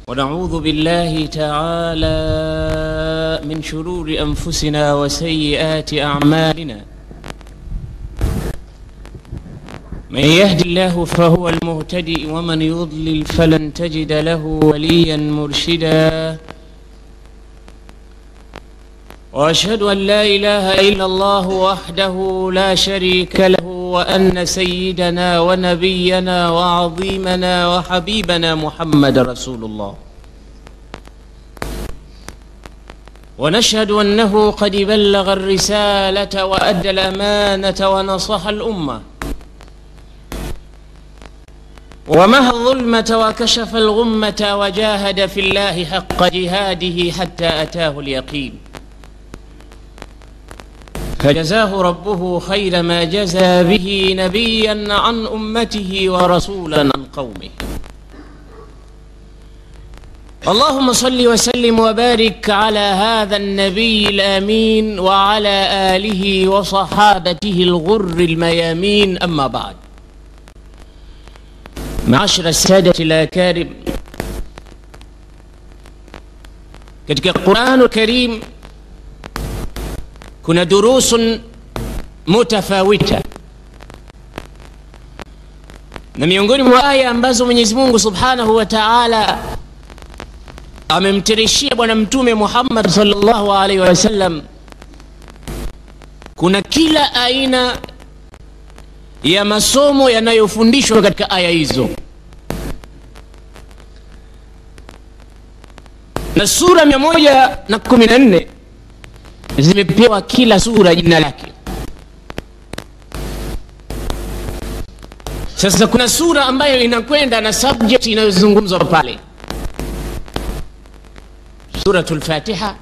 ونعوذ بالله تعالى من شرور أنفسنا وسيئات أعمالنا. من يهد الله فهو المهتدي ومن يضلل فلن تجد له وليا مرشدا. وأشهد أن لا إله إلا الله وحده لا شريك له وأن سيدنا ونبينا وعظيمنا وحبيبنا محمد رسول الله. ونشهد أنه قد بلغ الرسالة وأدى الأمانة ونصح الأمة ومحى الظلمة وكشف الغمة وجاهد في الله حق جهاده حتى أتاه اليقين، فجزاه ربه خير ما جزى به نبيا عن أمته ورسولا عن قومه. اللهم صل وسلم وبارك على هذا النبي الأمين وعلى آله وصحابته الغر الميامين. أما بعد، معاشر السادة الأكارم، katika القرآن الكريم kuna durusun mutafawita, na miongoni mwa aya ambazo Mwenyezi Mungu Subhanahu wa Ta'ala amemtirishia bwana mtume Muhammad sallallahu alaihi wasallam, kuna kila aina ya masomo yanayofundishwa katika aya hizo. Na sura 114 zimepewa kila sura jina lake. Sasa kuna sura ambayo inakwenda na subject inayozungumzwa pale, suratul Fatiha,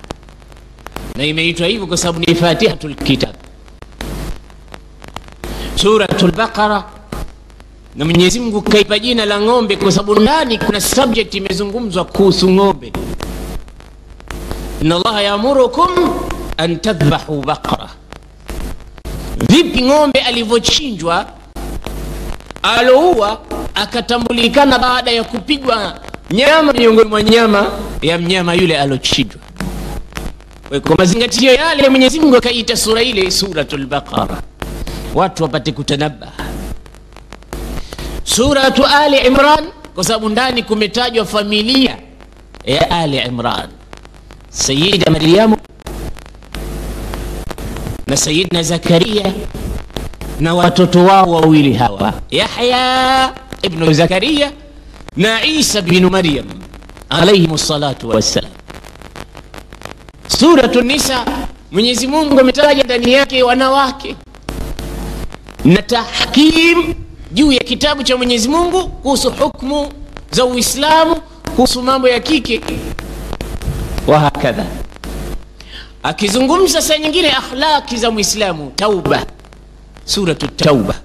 na imeitwa hivyo kwa sababu ni Fatihatul Kitab. Suratul Baqara, na Mwenyezi Mungu kaipa jina la ng'ombe kwa sababu ndani kuna subject imezungumzwa kuhusu ng'ombe. Inna Allaha ya'murukum an tadhbahu baqara. Vipi ng'ombe alivyochinjwa, aloua akatambulikana baada ya kupigwa nyama miongoni mwa nyama ya mnyama yule alochinjwa. Kwa mazingatio yale Mwenyezi Mungu akaita sura ile suratul Baqara, watu wapate kutanabba. Suratu Ali Imran kwa sababu ndani kumetajwa familia ya Ali Imran, Sayyida Maryamu na Sayyidina Zakaria na watoto wao wawili hawa, Yahya ibn Zakaria na Isa ibn Maryam alayhimus salatu wassalam. Suratu Nisa, Mwenyezi Mungu ametaja ndani yake wanawake na tahkim juu ya kitabu cha Mwenyezi Mungu kuhusu hukumu za Uislamu, kuhusu mambo ya kike wa hakadha. Akizungumza saa nyingine akhlaki za Muislamu, Tauba, suratu Tauba,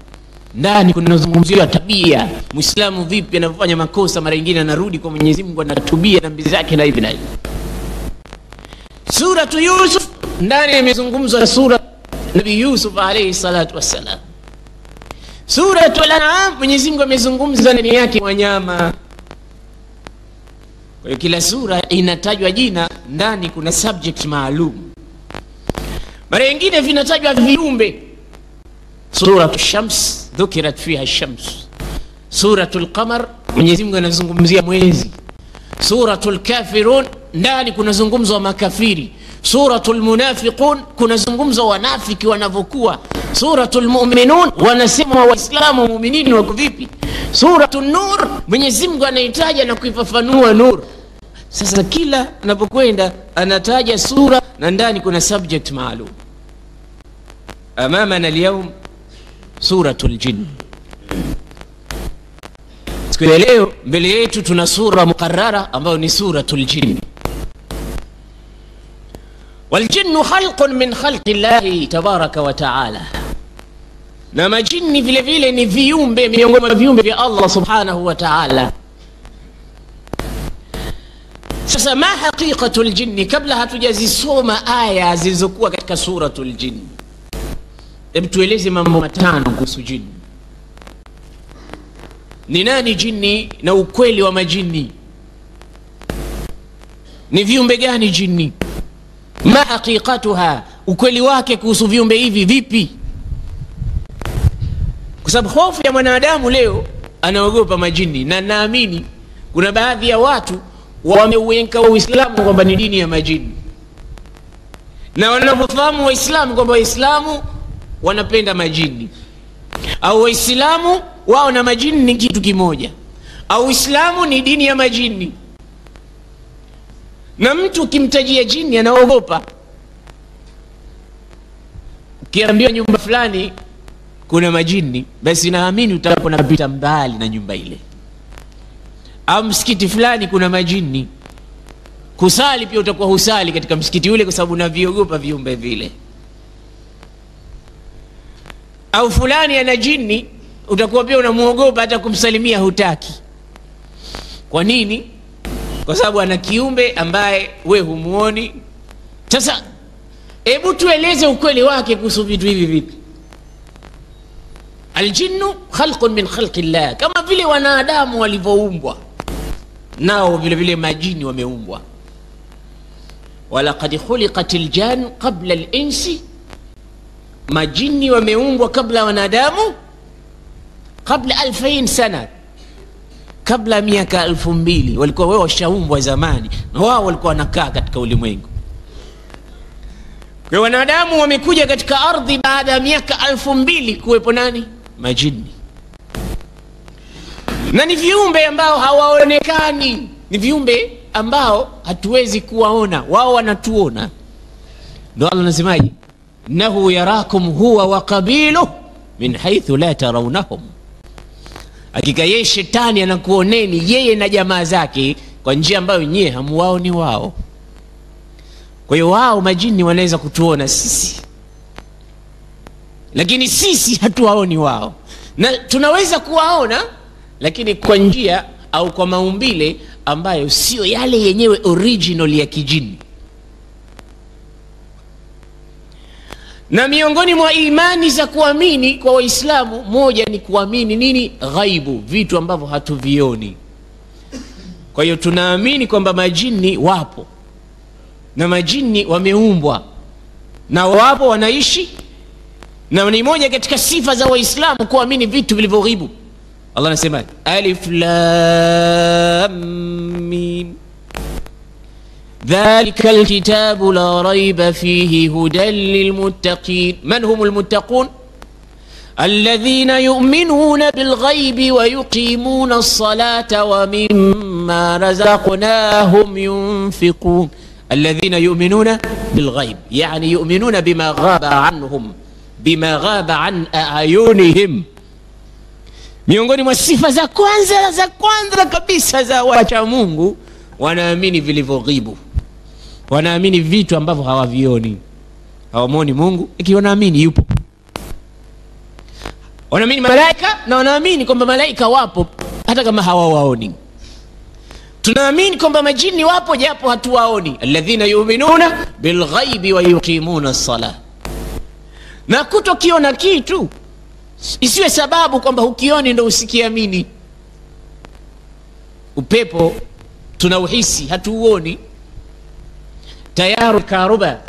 ndani kunazungumziwa tabia Muislamu vipi anafanya makosa, mara nyingine anarudi kwa Mwenyezi Mungu anatubia dhambi zake na hivi na hivi. Suratu Yusuf, ndani imezungumzwa sura Nabii Yusuf alayhi salatu wassalam. Suratul An'am, Mwenyezi Mungu amezungumza ndani yake wanyama. Kwa hiyo kila sura inatajwa jina, ndani kuna subject maalum. Mara nyingine vinatajwa viumbe. Suratul Shams dhukirat fiha ash-shams. Suratul Qamar, Mwenyezi Mungu anazungumzia mwezi. Suratul Kafirun, ndani kunazungumzwa makafiri. Suratul Munafiqun, kunazungumzwa wanafiki wanavyokuwa. Suratul Mu'minun, wanasema waislamu muumini wako vipi. Suratul Nur, Mwenyezi Mungu anaitaja na kuifafanua nur. Sasa kila anapokwenda anataja sura na ndani kuna subject maalum. Amamana al-yawm suratul Jinn. Siku ya leo mbele yetu tuna sura mukarrara ambayo ni suratul Jinn. Waljinnu khalqun min khalqi Allahi tabaraka wa ta'ala, na majini vile vile ni viumbe miongoni mwa viumbe vya Allah subhanahu wa ta'ala. Sasa ma haqiqatul jinni, kabla hatujazisoma aya zilizokuwa katika suratul Jinn, hebu tueleze mambo matano kuhusu jini. Ni nani jini na ukweli wa majini? Ni viumbe gani jini? Ma haqiqatuha, ukweli wake kuhusu viumbe hivi vipi? Kwa sababu hofu ya mwanadamu leo anaogopa majini, na naamini kuna baadhi ya watu wameuweka Uislamu kwamba ni dini ya majini, na wanapofahamu Waislamu kwamba Waislamu wanapenda majini, au Waislamu wao na majini ni kitu kimoja, au Uislamu ni dini ya majini, na mtu kimtajia jini anaogopa. Ukiambiwa nyumba fulani kuna majini, basi naamini utakuwa unapita mbali na nyumba ile. Au msikiti fulani kuna majini, kusali pia utakuwa husali katika msikiti ule kwa sababu unaviogopa viumbe vile. Au fulani ana jini, utakuwa pia unamuogopa, hata kumsalimia hutaki. Kwa nini? Kwa sababu ana kiumbe ambaye we humuoni. Sasa hebu tueleze ukweli wake kuhusu vitu hivi vipi. Aljinnu khalqun min khalqi llah, kama vile wanadamu walivyoumbwa, nao vile vile majini wameumbwa. Walaqad khuliqatil jan qabla al-insi, majini wameumbwa kabla wanadamu, kabla 2000 sana, kabla miaka 2000 walikuwa wao washaumbwa zamani, na wao walikuwa wanakaa katika ulimwengu. Kwa wanadamu wamekuja katika ardhi baada ya miaka 2000 kuwepo nani? Majini. Na ni viumbe ambao hawaonekani, ni viumbe ambao hatuwezi kuwaona, wao wanatuona. Ndio Allah anasemaje? Innahu yarakum huwa wa qabiluhu min haythu la tarawnahum, hakika yeye shetani anakuoneni yeye na jamaa zake kwa njia ambayo nyie hamuwaoni wao. Kwa hiyo wao majini wanaweza kutuona sisi, lakini sisi hatuwaoni wao, na tunaweza kuwaona lakini kwa njia au kwa maumbile ambayo sio yale yenyewe original ya kijini. Na miongoni mwa imani za kuamini kwa Waislamu, moja ni kuamini nini? Ghaibu, vitu ambavyo hatuvioni. Kwa hiyo tunaamini kwamba majini wapo, na majini wameumbwa, na wapo wanaishi, na ni moja katika sifa za Waislamu kuamini vitu vilivyoghaibu. Allah anasema alif lam mim dhalika alkitabu la raiba fihi hudan lilmuttaqin. Man humul muttaqun? alladhina yu'minuna bilghaibi wa yuqimuna as-salata wa mimma razaqnahum yunfiqun. alladhina yu'minuna bilghaib, yani yu'minuna bima ghaba anhum, bima ghaba an ayunihim. Miongoni mwa sifa za kwanza kabisa za wacha Mungu, wanaamini vilivyoghibu, wanaamini vitu ambavyo hawavioni, hawamoni Mungu, ikiwa wanaamini yupo. Wanaamini malaika, na wanaamini kwamba malaika wapo hata kama hawawaoni. Tunaamini kwamba majini wapo japo hatuwaoni. alladhina yu'minuna bilghaibi wa yuqimuna as-salah. Na kutokiona kitu isiwe sababu kwamba ukioni ndo usikiamini. Upepo tunauhisi, hatuuoni. Tayaru karuba,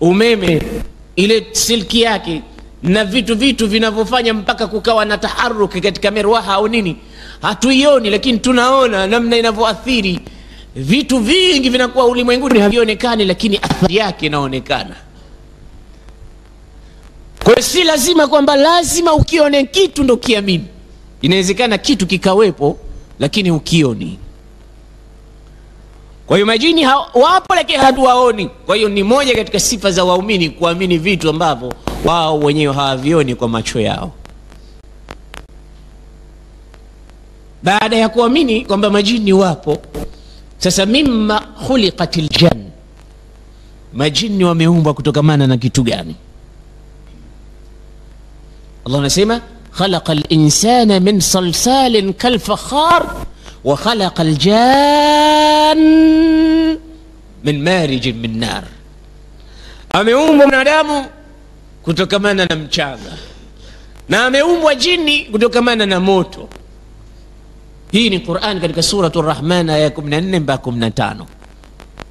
umeme, ile silki yake na vitu vinavyofanya mpaka kukawa na taharuki katika merwaha au nini, hatuioni, lakini tunaona namna inavyoathiri. Vitu vingi vinakuwa ulimwenguni havionekani, lakini athari yake inaonekana. Kwa hiyo si lazima kwamba lazima ukione kitu ndo kiamini. Inawezekana kitu kikawepo lakini ukioni. Kwa hiyo majini wapo lakini hatuwaoni. Kwa hiyo ni moja katika sifa za waumini kuamini vitu ambavyo wao wenyewe hawavioni kwa macho yao. Baada ya kuamini kwamba majini wapo, sasa mimma khuliqatil jan, majini wameumbwa kutokamana na kitu gani? Allah anasema khalaqal insana min salsalin kal fakhar wa khalaqal jan min marijin min nar. Ameumbwa mwanadamu kutokamana na mchanga, na ameumbwa jini kutokamana na moto. Hii ni Qur'an katika suratul Rahman aya 14 mpaka 15.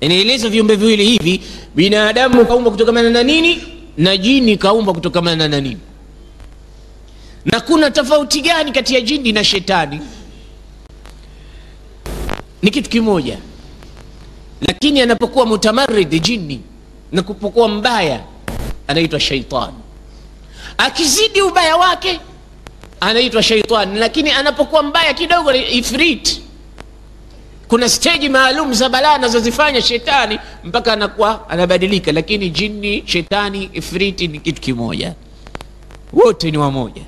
Inaeleza viumbe viwili hivi, binadamu kaumbwa kutokana na nini na jini kaumbwa kutokana na nini. Na kuna tofauti gani kati ya jini na shetani? Ni kitu kimoja, lakini anapokuwa mutamarrid jini na kupokuwa mbaya anaitwa shaitan. Akizidi ubaya wake anaitwa shaitan, lakini anapokuwa mbaya kidogo ni ifrit. Kuna stage maalum za balaa anazozifanya shetani mpaka anakuwa anabadilika, lakini jini, shetani, ifriti ni kitu kimoja, wote ni wamoja.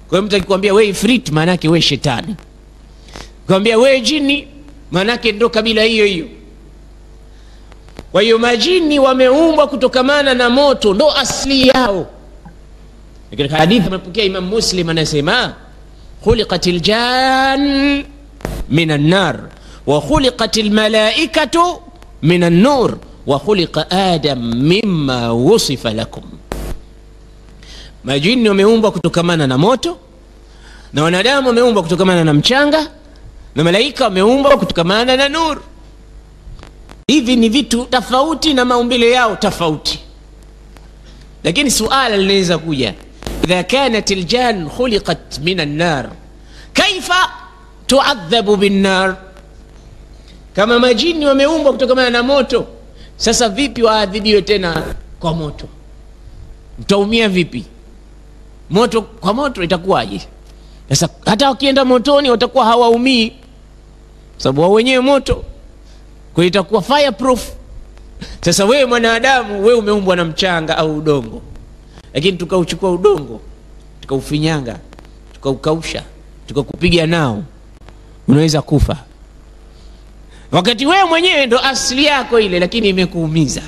Kwa hiyo mtu akikwambia wewe ifrit maana yake wewe shetani, kwambia wewe jini maana yake ndo kabila hiyo hiyo. Kwa hiyo majini wameumbwa kutokamana na moto, ndo asili yao. Katika hadithi amepokea Imam Muslim anasema khuliqatil jan minan nar wa khuliqatil malaikatu minan nur wa khuliqa Adam mimma wusifa lakum. Majini wameumbwa kutokamana na moto, na wanadamu wameumbwa kutokamana na mchanga, na malaika wameumbwa kutokamana na nur. Hivi ni vitu tofauti na maumbile yao tofauti. Lakini suala linaweza kuja, idha kanat aljan khuliqat min an-nar kaifa tu'adhabu bin-nar? Kama majini wameumbwa kutokana na moto, sasa vipi waadhibiwe tena kwa moto? Mtaumia vipi? Moto kwa moto itakuwaje? Sasa hata wakienda motoni watakuwa hawaumii, sababu wao wenyewe moto, kwa hiyo itakuwa fireproof. Sasa wewe mwanadamu, wewe umeumbwa na mchanga au udongo, lakini tukauchukua udongo tukaufinyanga tukaukausha tukakupiga nao, unaweza kufa, wakati wewe mwenyewe ndo asili yako ile, lakini imekuumiza.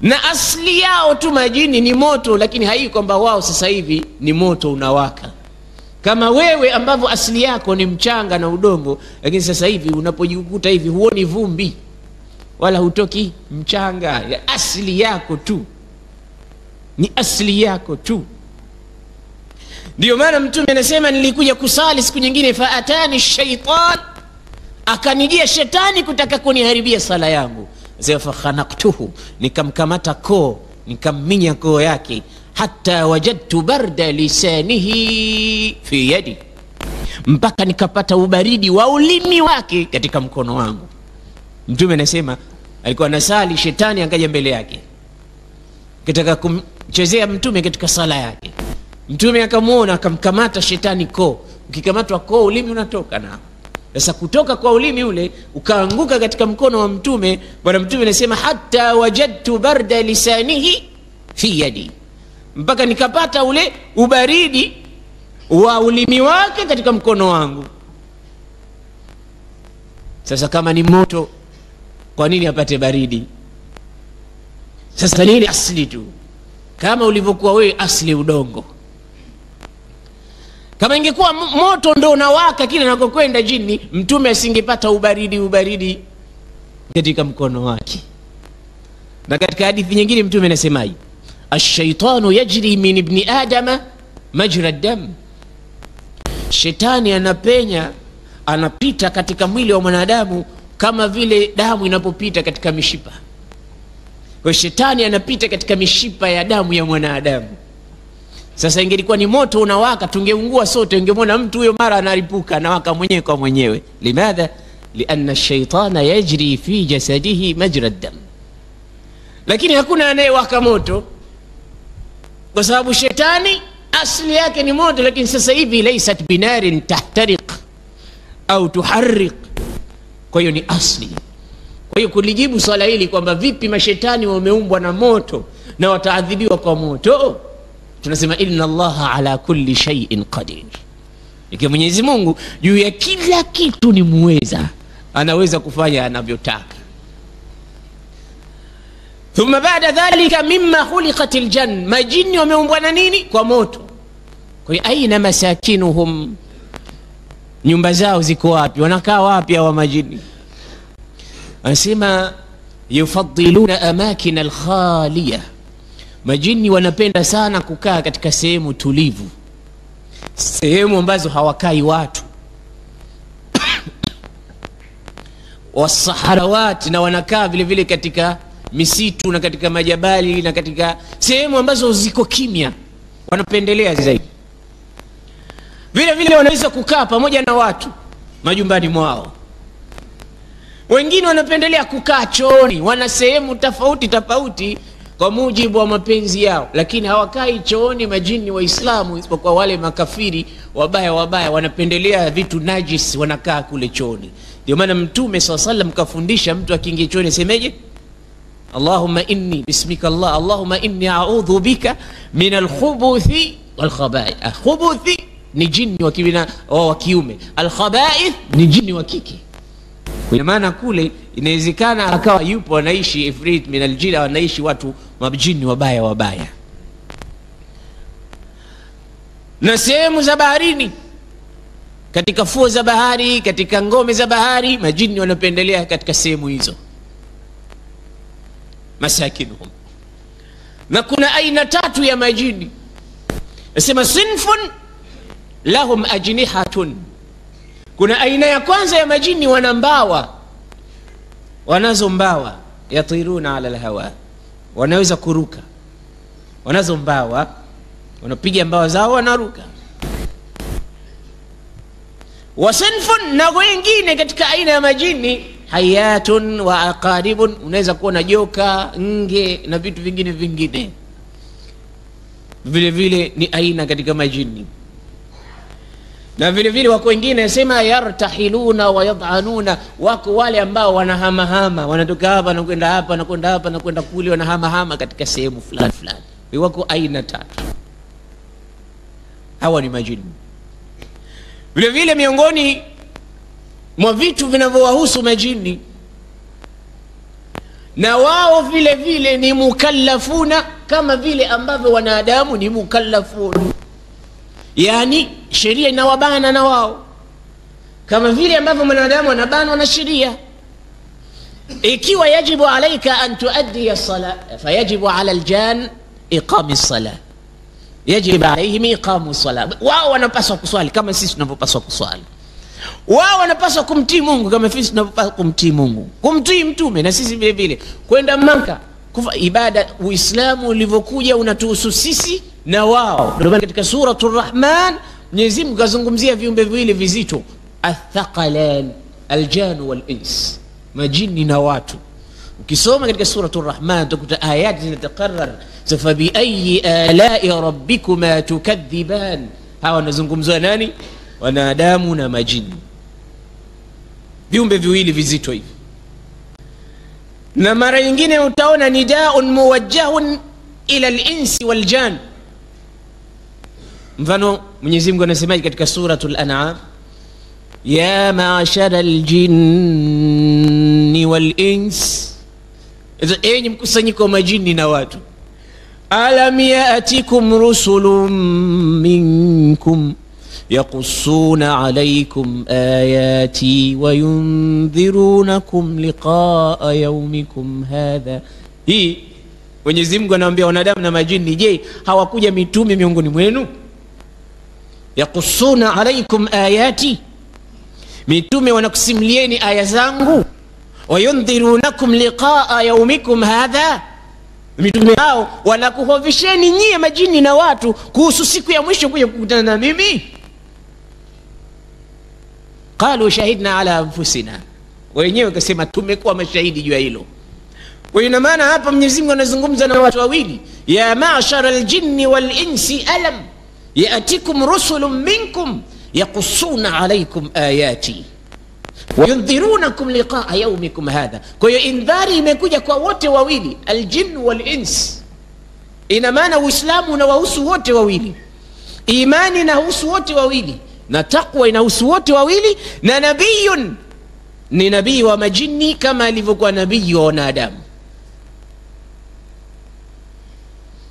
Na asili yao tu majini ni moto, lakini hai kwamba wao sasa hivi ni moto unawaka, kama wewe ambavyo asili yako ni mchanga na udongo, lakini sasa hivi unapojikuta hivi huoni vumbi wala hutoki mchanga. Ya asili yako tu, ni asili yako tu. Ndio maana Mtume anasema nilikuja kusali siku nyingine, fa atani shaitan, akanijia shetani kutaka kuniharibia sala yangu. Sasa fa khanaqtuhu, nikamkamata koo, nikamminya koo yake, hatta wajadtu barda lisanihi fi yadi, mpaka nikapata ubaridi wa ulimi wake katika mkono wangu. Mtume anasema alikuwa anasali, shetani akaja mbele yake kitaka kumchezea Mtume katika sala yake. Mtume akamuona, akamkamata shetani koo. Ukikamatwa koo, ulimi unatoka nao. Sasa kutoka kwa ulimi ule ukaanguka katika mkono wa Mtume. Bwana Mtume anasema hatta wajadtu barda lisanihi fi yadi, mpaka nikapata ule ubaridi wa ulimi wake katika mkono wangu. Sasa kama ni moto, kwa nini apate baridi? Sasa ni ile asili tu, kama ulivyokuwa wewe asili udongo. Kama ingekuwa moto ndo unawaka kile nakokwenda jini, Mtume asingepata ubaridi katika mkono wake. Na katika hadithi nyingine Mtume anasemaje? Ash-shaytanu yajri min ibni adama majra ad-dam, shetani anapita katika mwili wa mwanadamu kama vile damu inapopita katika mishipa. Kwa shetani anapita katika mishipa ya damu ya mwanadamu. Sasa ingelikuwa ni moto unawaka, tungeungua sote, ungemwona mtu huyo mara anaripuka anawaka mwenyewe kwa mwenyewe. Limadha? Lianna ash-shaytana yajri fi jasadihi majra ad-dam. Lakini hakuna anayewaka moto, kwa sababu shetani asili yake ni moto, lakini sasa hivi laysat binarin tahtariq au tuharriq, kwa hiyo ni asli. Kwa hiyo kulijibu swala hili kwamba vipi mashetani wameumbwa na moto na wataadhibiwa kwa moto, tunasema inna Allaha ala kulli shay'in qadir, ikiwa Mwenyezi Mungu juu ya kila kitu ni muweza, anaweza kufanya anavyotaka. Thumma baada dhalika mimma khuliqatil jan, majini wameumbwa na nini? Kwa moto. Kwa hiyo aina masakinuhum, nyumba zao ziko wapi? Wanakaa wapi hawa majini? Anasema yufaddiluna amakin alkhaliya, majini wanapenda sana kukaa katika sehemu tulivu, sehemu ambazo hawakai watu. wasaharawat, na wanakaa vile vile katika misitu na katika majabali na katika sehemu ambazo ziko kimya, wanapendelea zaidi. Vile vile wanaweza kukaa pamoja na watu majumbani mwao. Wengine wanapendelea kukaa chooni, wana sehemu tofauti tofauti kwa mujibu wa mapenzi yao, lakini hawakai chooni majini waislamu, isipokuwa wale makafiri wabaya wanapendelea vitu najis, wanakaa kule chooni. Ndio maana Mtume SAW kafundisha mtu akiingia chooni semeje? Allahumma inni bismika Allahumma inni a'udhu bika min al-khubuthi wal khaba'ith. Khubuthi ni jini wa kiume, al-khaba'ith ni jini wa kike. Kwa maana kule inawezekana akawa yupo anaishi ifrit min al-jinn, wanaishi watu mabjini wabaya. Na sehemu za baharini, katika fuo za bahari, katika ngome za bahari, majini wanapendelea katika sehemu hizo masakinuhum. Na kuna aina 3 ya majini. Nasema sinfun lahum ajnihatun. Kuna aina ya kwanza ya majini wana mbawa, wanazo mbawa, yatiruna ala alhawa, wanaweza kuruka, wanazo mbawa, wanapiga mbawa zao wanaruka. Wasinfun, na wengine katika aina ya majini hayatun wa aqaribun, unaweza kuona joka, nge na vitu vingine vile vile ni aina katika majini. Na vile vile wako wengine nasema yartahiluna wa yad'anuna, wako wale ambao wanahamahama, wanatoka hapa na kwenda hapa na kwenda hapa na kwenda kule, wanahamahama katika sehemu fulani. Wako aina 3. Hawa ni majini. Vile vile miongoni mwa vitu vinavyowahusu majini, na wao vile vile ni mukallafuna kama vile ambavyo wanadamu ni mukallafun. Yani sheria inawabana na wao kama vile ambavyo mwanadamu anabanwa na sheria. Ikiwa yajibu alayka an tuaddi as-salat, fayajibu ala al-jan iqam as-salat, yajibu alayhim iqam as-salat. Wao wanapaswa kuswali kama sisi tunavyopaswa kuswali. Wao wanapaswa kumtii Mungu kama sisi tunavyopaswa kumtii Mungu, kumtii mtume, na sisi vile vile kwenda Maka ibada. Uislamu ulivyokuja unatuhusu sisi na wao. Ndio maana katika suratul Rahman Mwenyezi Mungu kazungumzia viumbe viwili vizito, athqalan, aljan wal ins, majini na watu. Ukisoma katika suratul Rahman utakuta ayati zinatakarrar, fa bi ayyi ala'i rabbikuma tukadhiban. Hawa wanazungumzwa nani? Wanadamu na majini, viumbe viwili vizito hivi. Na mara nyingine utaona nidaun muwajjahun ila al-insi wal jan. Mfano Mwenyezi Mungu anasemaje katika suratul An'am? Ya ma'ashara al-jinni wal ins, enyi mkusanyiko wa majini na watu, alam ya'tikum rusulun minkum yaqussuna alaykum ayati wa yundhirunakum liqa'a yawmikum hadha. Hii Mwenyezi Mungu anawaambia wanadamu na majini, je, hawakuja mitume miongoni mwenu? Yaqussuna alaykum ayati, mitume wanakusimulieni aya zangu. Wa yundhirunakum liqa'a yawmikum hadha, mitume hao wanakuhovisheni nyie majini na watu kuhusu siku ya mwisho kuja kukutana na mimi. Qalu shahidna ala anfusina, wenyewe kasema tumekuwa mashahidi juu ya hilo. Kwa hiyo maana hapa Mwenyezi Mungu anazungumza na watu wawili, ya ma'shara al-jinni wal insi alam ya'tikum rusulun minkum yaqussuna alaykum ayati wa yundhirunakum liqa'a yawmikum hadha. Kwa hiyo indhari imekuja kwa wote wawili, al-jinn wal ins. Ina maana Uislamu unawahusu wote wawili, imani inahusu wote wawili, na taqwa inahusu wote wawili, na nabiyun ni nabii wa majini kama alivyokuwa nabii wa wanadamu.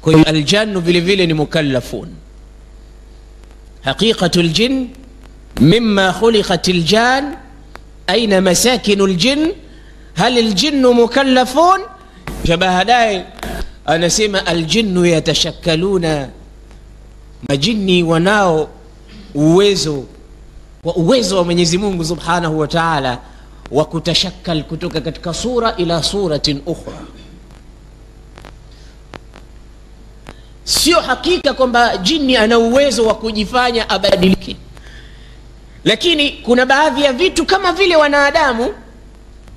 Kwa hiyo aljannu vile vile ni mukallafun. Haqiqatul jinn mimma khuliqatil jan, aina masakinul jinn, hal aljinnu mukallafun? Baadaye anasema aljinnu yatashakkaluna, majini wanao uwezo wa Mwenyezi Mungu Subhanahu wa Ta'ala wa kutashakkal kutoka katika sura ila suratin ukhra. Sio hakika kwamba jini ana uwezo wa kujifanya abadilike, lakini kuna baadhi ya vitu kama vile wanadamu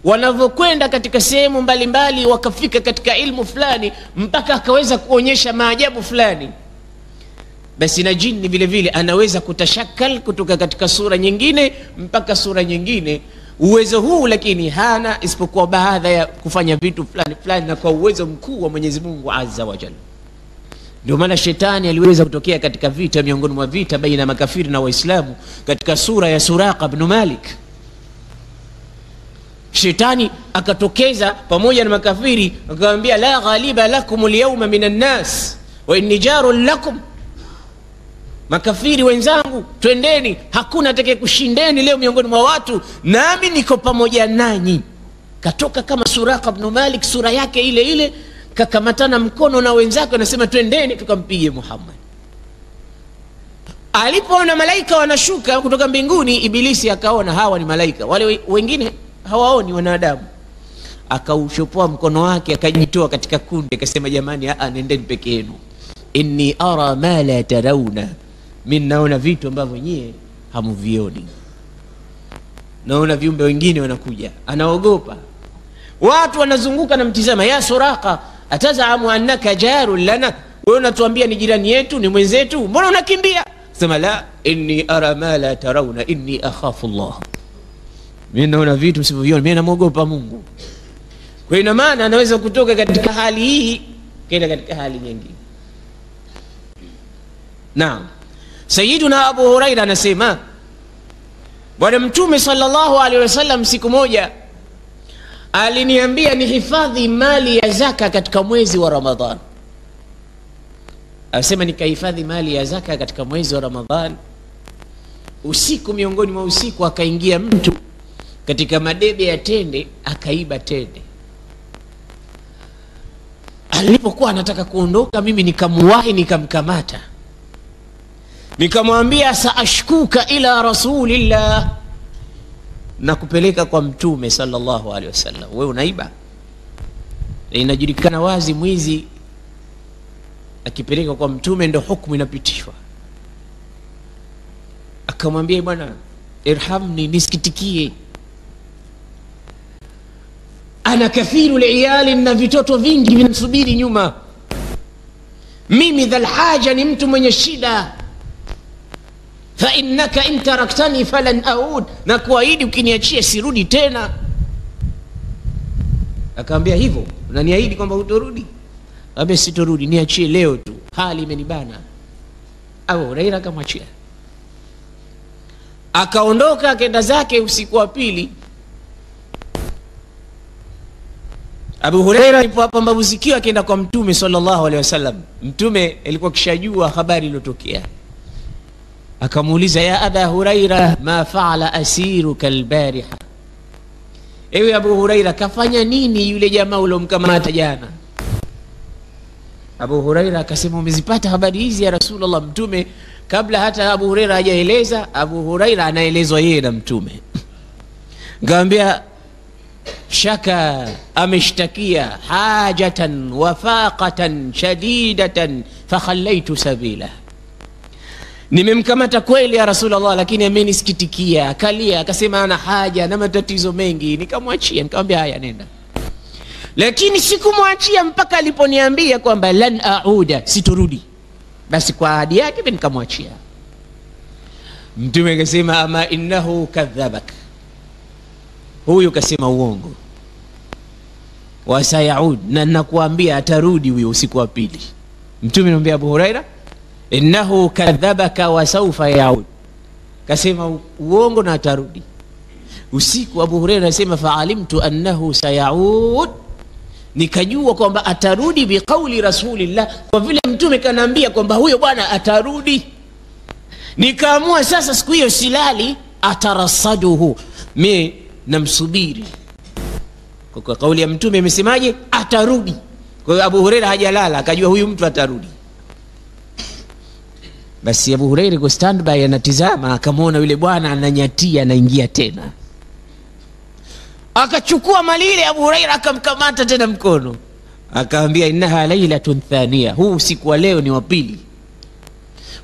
wanavyokwenda katika sehemu mbalimbali wakafika katika ilmu fulani mpaka akaweza kuonyesha maajabu fulani, basi na jini vile vile anaweza kutashakkal kutoka katika sura nyingine mpaka sura nyingine. Uwezo huu lakini hana isipokuwa baadhi ya kufanya vitu fulani fulani na kwa uwezo mkuu wa Mwenyezi Mungu Azza wa Jalla. Ndio maana shetani aliweza kutokea katika vita, miongoni mwa vita baina makafiri na Waislamu, katika sura ya Suraqa ibn Malik. Shetani akatokeza pamoja na makafiri akamwambia, la ghaliba lakum alyawma minan nas wa inni jarun lakum, makafiri wenzangu twendeni, hakuna atakaye kushindeni leo miongoni mwa watu, nami niko pamoja nanyi. Katoka kama Suraqa ibn Malik, sura yake ile ile, kakamatana mkono na wenzake, anasema twendeni tukampige Muhammad. Alipoona malaika wanashuka kutoka mbinguni, Ibilisi akaona hawa ni malaika, wale wengine hawaoni wanadamu. Akaushopoa mkono wake akajitoa katika kundi, akasema jamani, nendeni peke yenu, inni ara ma la tarawna, mimi naona vitu ambavyo nyie hamuvioni. Naona viumbe wengine wanakuja. Anaogopa, watu wanazunguka na mtizama, ya Suraqa atazamu annaka jarun lana, wewe unatuambia ni jirani yetu, ni mwenzetu, mbona unakimbia? Sema la, inni ara ma la tarawna inni akhafu Allah, mimi naona vitu msivyoviona, mimi namuogopa Mungu. Kwa ina maana anaweza kutoka katika hali hii kwenda katika hali nyingine. Naam, Sayyiduna Abu Huraira anasema Bwana Mtume sallallahu alaihi wasallam siku moja aliniambia nihifadhi mali ya zaka katika mwezi wa Ramadhan. Anasema nikahifadhi mali ya zaka katika mwezi wa Ramadhan. Usiku, miongoni mwa usiku, akaingia mtu katika madebe ya tende akaiba tende. Alipokuwa anataka kuondoka, mimi nikamuwahi, nikamkamata, nikamwambia saashkuka ila rasulillah, na kupeleka kwa Mtume sallallahu alaihi wasallam. Wewe unaiba, inajulikana wazi mwizi akipeleka kwa Mtume ndo hukumu inapitishwa. Akamwambia, bwana irhamni, nisikitikie, ana kathiru liyali, na vitoto vingi vinasubiri nyuma, mimi dhal haja, ni mtu mwenye shida, fa innaka in taraktani falan aud, na kuahidi ukiniachia sirudi tena. Akamwambia, hivyo unaniahidi kwamba hutorudi? Akamwambia, sitorudi, niachie leo tu, hali imenibana. Abu Huraira akamwachia, akaondoka akaenda zake. Usiku wa pili, Abu Huraira alipopambazukiwa akaenda kwa Mtume sallallahu alaihi wasallam. Mtume alikuwa kishajua habari iliyotokea, akamuuliza, ya Aba Huraira, ma faala asiruka albariha, ewe Abu Huraira, kafanya nini yule jamaa ulomkamata jana? Abu Huraira akasema, umezipata habari hizi ya Rasulullah? Mtume kabla hata Abu Huraira hajaeleza, Abu Huraira anaelezwa yeye na Mtume. Ngambia, shaka, ameshtakia hajatan wafaqatan shadidatan fakhallaitu sabila, nimemkamata kweli ya Rasulullah, lakini amenisikitikia, akalia, akasema ana haja na matatizo mengi, nikamwachia, nikamwambia haya nenda. Lakini sikumwachia mpaka aliponiambia kwamba lan auda, siturudi. Basi kwa ahadi yake mimi nikamwachia. Mtume akasema, ama innahu kadhabak, huyu kasema uongo, wasayaud, na nakuambia atarudi huyo usiku wa pili. Mtume anamwambia Abu Huraira, innahu kadhabaka wa sawfa yaud, kasema uongo na atarudi. Usiku Abu Huraira anasema, fa'alimtu annahu sayaud, nikajua kwamba atarudi biqauli Rasulillah, kwa vile Mtume kanaambia kwamba huyo bwana atarudi. Nikaamua sasa siku hiyo silali, atarasaduhu, mimi namsubiri, kwa kauli ya Mtume imesemaje, atarudi. Kwa hiyo Abu Huraira hajalala, akajua huyu mtu atarudi. Basi Abu Huraira kwa standby anatizama, akamwona yule bwana ananyatia, anaingia tena. Akachukua mali ile, Abu Huraira akamkamata tena mkono, akaambia innaha lailatun thaniya, huu usiku wa leo ni wa pili.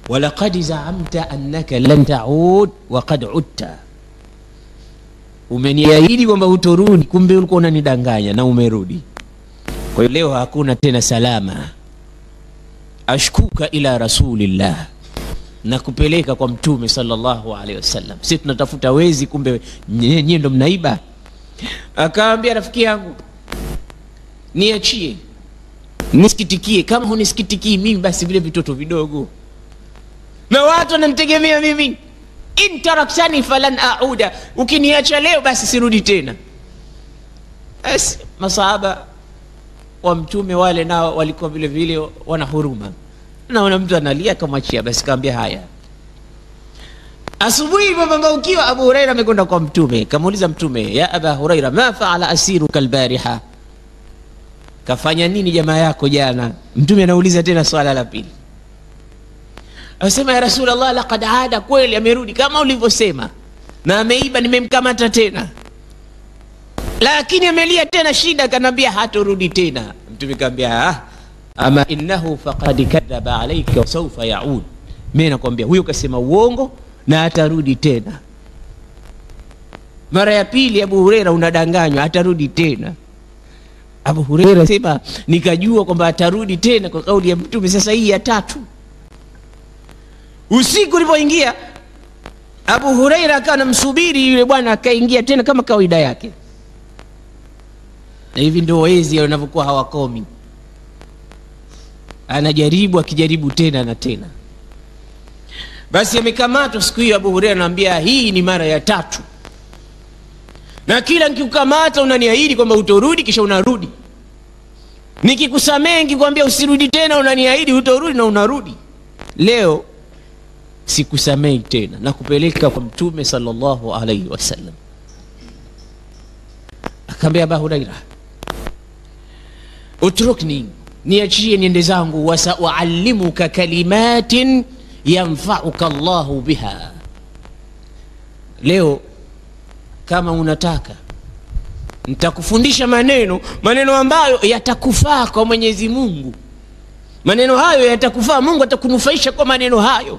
Walaqad zaamta annaka lan taud wa qad udta, umeniahidi kwamba utorudi, kumbe ulikuwa unanidanganya na umerudi. Kwa hiyo leo hakuna tena salama. Ashkuka ila rasulillah, na kupeleka kwa mtume sallallahu alaihi wasallam. Sisi tunatafuta wezi, kumbe nyinyi ndo mnaiba. Akaambia rafiki yangu, niachie nisikitikie, kama hunisikitikie mimi basi vile vitoto vidogo na watu wananitegemea mimi. In taraktani falan auda, ukiniacha leo basi sirudi tena. Basi masahaba wa mtume wale nao walikuwa vile vile wana huruma, naona mtu analia kamwachia, basi kaambia haya. Asubuhi ukiwa Abu Huraira amekwenda kwa mtume, kamuuliza mtume, ya Aba Huraira, ma faala asiruka albariha, kafanya nini jamaa yako jana? Mtume anauliza tena swala la pili. Asema, ya Rasulullah, laqad aada, kweli amerudi kama ulivyosema, na ameiba, nimemkamata tena, lakini amelia tena shida, kanambia hatorudi tena. Mtume kaambia, ama innahu faqad kadhaba alayka wa sawfa yaud, mimi nakwambia huyo kasema uongo na atarudi tena. Mara ya pili Abu Huraira unadanganywa, atarudi tena. Abu Huraira sema, nikajua kwamba atarudi tena kwa kauli ya mtume. Sasa hii ya tatu. Usiku ulipoingia, Abu Huraira akawa anamsubiri yule bwana, akaingia tena kama kawaida yake. Na hivi ndio wezi wanavyokuwa hawakomi, anajaribu akijaribu tena na tena. Basi amekamatwa siku hiyo. Abu Huraira anamwambia, hii ni mara ya tatu, na kila nikikukamata unaniahidi kwamba utorudi, kisha unarudi. Nikikusamehe nikikwambia usirudi tena, unaniahidi utorudi na unarudi. Leo sikusamehe tena na kupeleka kwa mtume sallallahu alaihi wasallam. Akamwambia Abu Huraira, utrukni, niachie niende zangu, wasauallimuka kalimatin yanfa'uka Allahu biha. Leo kama unataka nitakufundisha maneno ambayo yatakufaa kwa Mwenyezi Mungu. Maneno hayo yatakufaa, Mungu atakunufaisha kwa maneno hayo.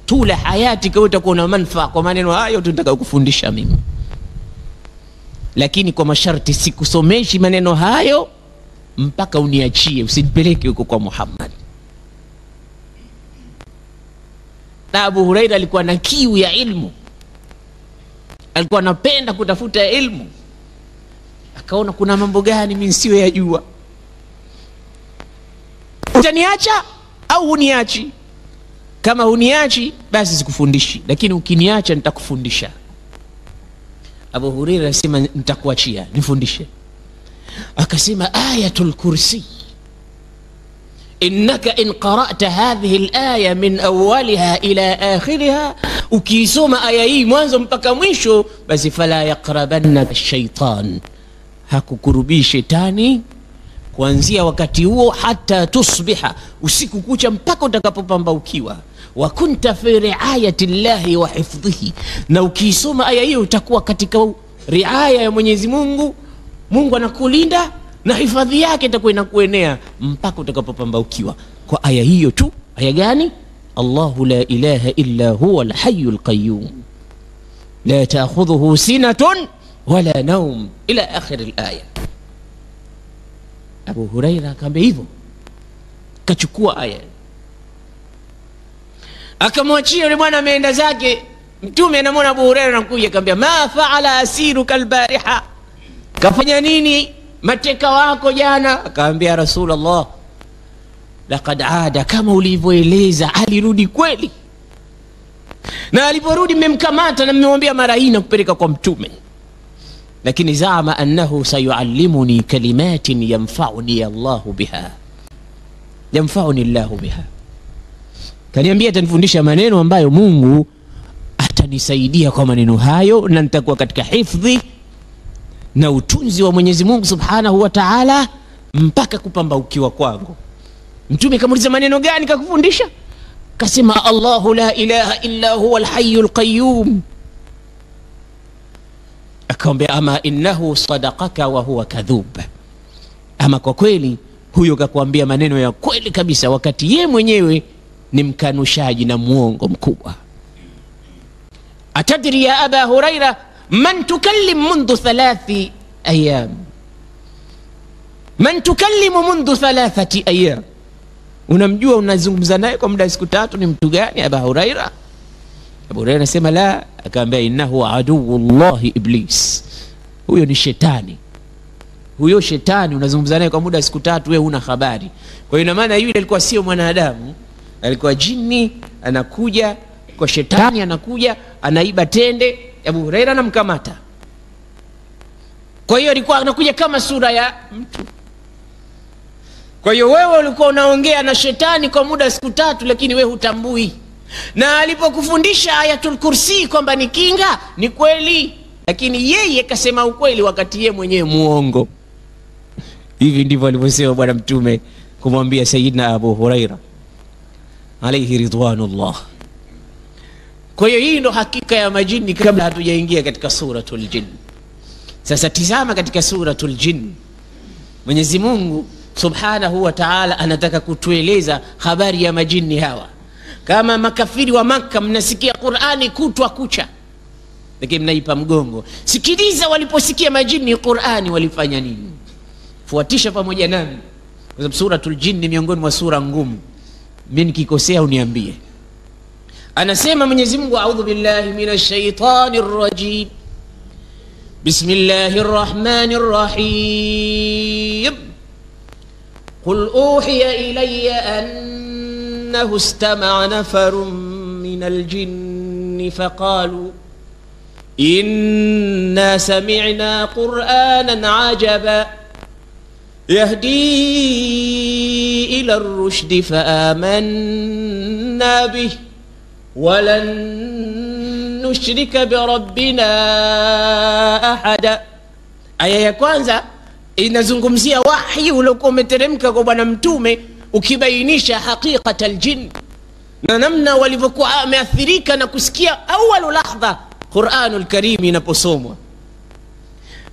Tula hayati kwa utakuwa na manufaa kwa maneno hayo tunataka kufundisha mimi. Lakini kwa masharti, sikusomeshi maneno hayo mpaka uniachie, usinipeleke huko kwa Muhammad. Na Abu Huraira alikuwa na kiu ya ilmu, alikuwa anapenda kutafuta ilmu. Akaona kuna mambo gani mimi siyo yajua. Utaniacha au huniachi? Kama huniachi basi sikufundishi, lakini ukiniacha nitakufundisha. Abu Huraira alisema, nitakuachia, nifundishe. Akasema, ayatul kursi, innaka in qara'ta hadhihi al-aya min awwaliha ila akhiriha, ukisoma aya hii mwanzo mpaka mwisho, basi fala yaqrabannaka ash-shaytan, hakukurubi shetani kuanzia wakati huo hata tusbiha, usiku kucha mpaka utakapopambaukiwa. Wa kunta fi riayati llahi wa hifdhihi, na ukisoma aya hiyo utakuwa katika riaya ya Mwenyezi Mungu. Mungu anakulinda na hifadhi yake itakuwa inakuenea mpaka utakapopambaukiwa kwa aya hiyo tu. Aya gani? Allahu la ilaha illa huwa al-hayyul qayyum la ta'khudhuhu sinatun wala nawm, ila akhir al-aya. Abu Huraira akamwambia hivyo, kachukua aya, akamwachia yule bwana, ameenda zake. Mtume anamwona Abu Huraira anakuja, akamwambia, ma faala asiruka albariha, kafanya nini mateka wako jana? Akamwambia, Rasulullah, laqad aada kama ulivyoeleza, alirudi kweli, na aliporudi mmemkamata na mmemwambia mara hii na kupeleka kwa mtume, lakini zaama annahu sayuallimuni kalimatin yanfa'uni Allahu biha, yanfa'uni Allahu biha, kaniambia atanifundisha maneno ambayo Mungu atanisaidia kwa maneno hayo, na nitakuwa katika hifadhi na utunzi wa Mwenyezi Mungu Subhanahu wa Ta'ala mpaka kupambaukiwa kwangu. Mtume kamuuliza, maneno gani kakufundisha? Kasema, Allahu la ilaha illa huwa al-hayyul qayyum. akamwambia ama innahu sadaqaka wa huwa kadhub, ama kwa kweli huyo kakuambia maneno ya kweli kabisa wakati ye mwenyewe ni mkanushaji na muongo mkubwa. Atadri ya Aba Huraira man tukallim mundu 3 ayyam, man tukallimu mundu 3 ayyam, unamjua unazungumza naye kwa muda wa siku 3 ni mtu gani Aba Huraira? Abu Huraira anasema la, akamwambia innahu aduwullahi iblis, huyo ni shetani. Huyo shetani unazungumza naye kwa muda wa siku 3 wewe huna habari. Kwa hiyo ina maana yule alikuwa sio mwanadamu, alikuwa jini anakuja kwa shetani, anakuja anaiba tende, Abu Huraira anamkamata. Kwa hiyo alikuwa anakuja kama sura ya mtu. Kwa hiyo wewe ulikuwa unaongea na shetani kwa muda wa siku 3 lakini wewe hutambui. Na alipokufundisha Ayatul Kursi kwamba ni kinga, ni kweli, lakini yeye kasema ukweli wakati yeye mwenyewe muongo. Hivi ndivyo alivyosema bwana mtume kumwambia Sayyidina Abu Huraira alayhi ridwanullah. Kwa hiyo hii ndo hakika ya majini kabla hatujaingia katika suratul jinn. Sasa tizama katika suratul jinn, Mwenyezi Mungu Subhanahu wa Ta'ala anataka kutueleza habari ya majini hawa. Kama makafiri wa Makka mnasikia Qur'ani kutwa kucha, lakini mnaipa mgongo. Sikiliza waliposikia majini Qur'ani walifanya nini. Fuatisha pamoja nami, kwa sababu suratul jinn ni miongoni mwa sura ngumu. Mimi nikikosea uniambie. Anasema Mwenyezi Mungu, a'udhu billahi minash shaitanir rajim. Bismillahir rahmanir rahim. Qul uhiya ilayya annahu istama'a nafarun minal jinni faqalu inna sami'na qur'anan 'ajaba يهدي إلى الرشد فآمنا به ولن نشرك بربنا أحدا. Aya ya kwanza inazungumzia wahi uliokuwa umeteremka kwa bwana mtume ukibainisha haqiqatal jinn na namna walivyokuwa wameathirika na kusikia awwalu lahdha Qur'anul Karim inaposomwa.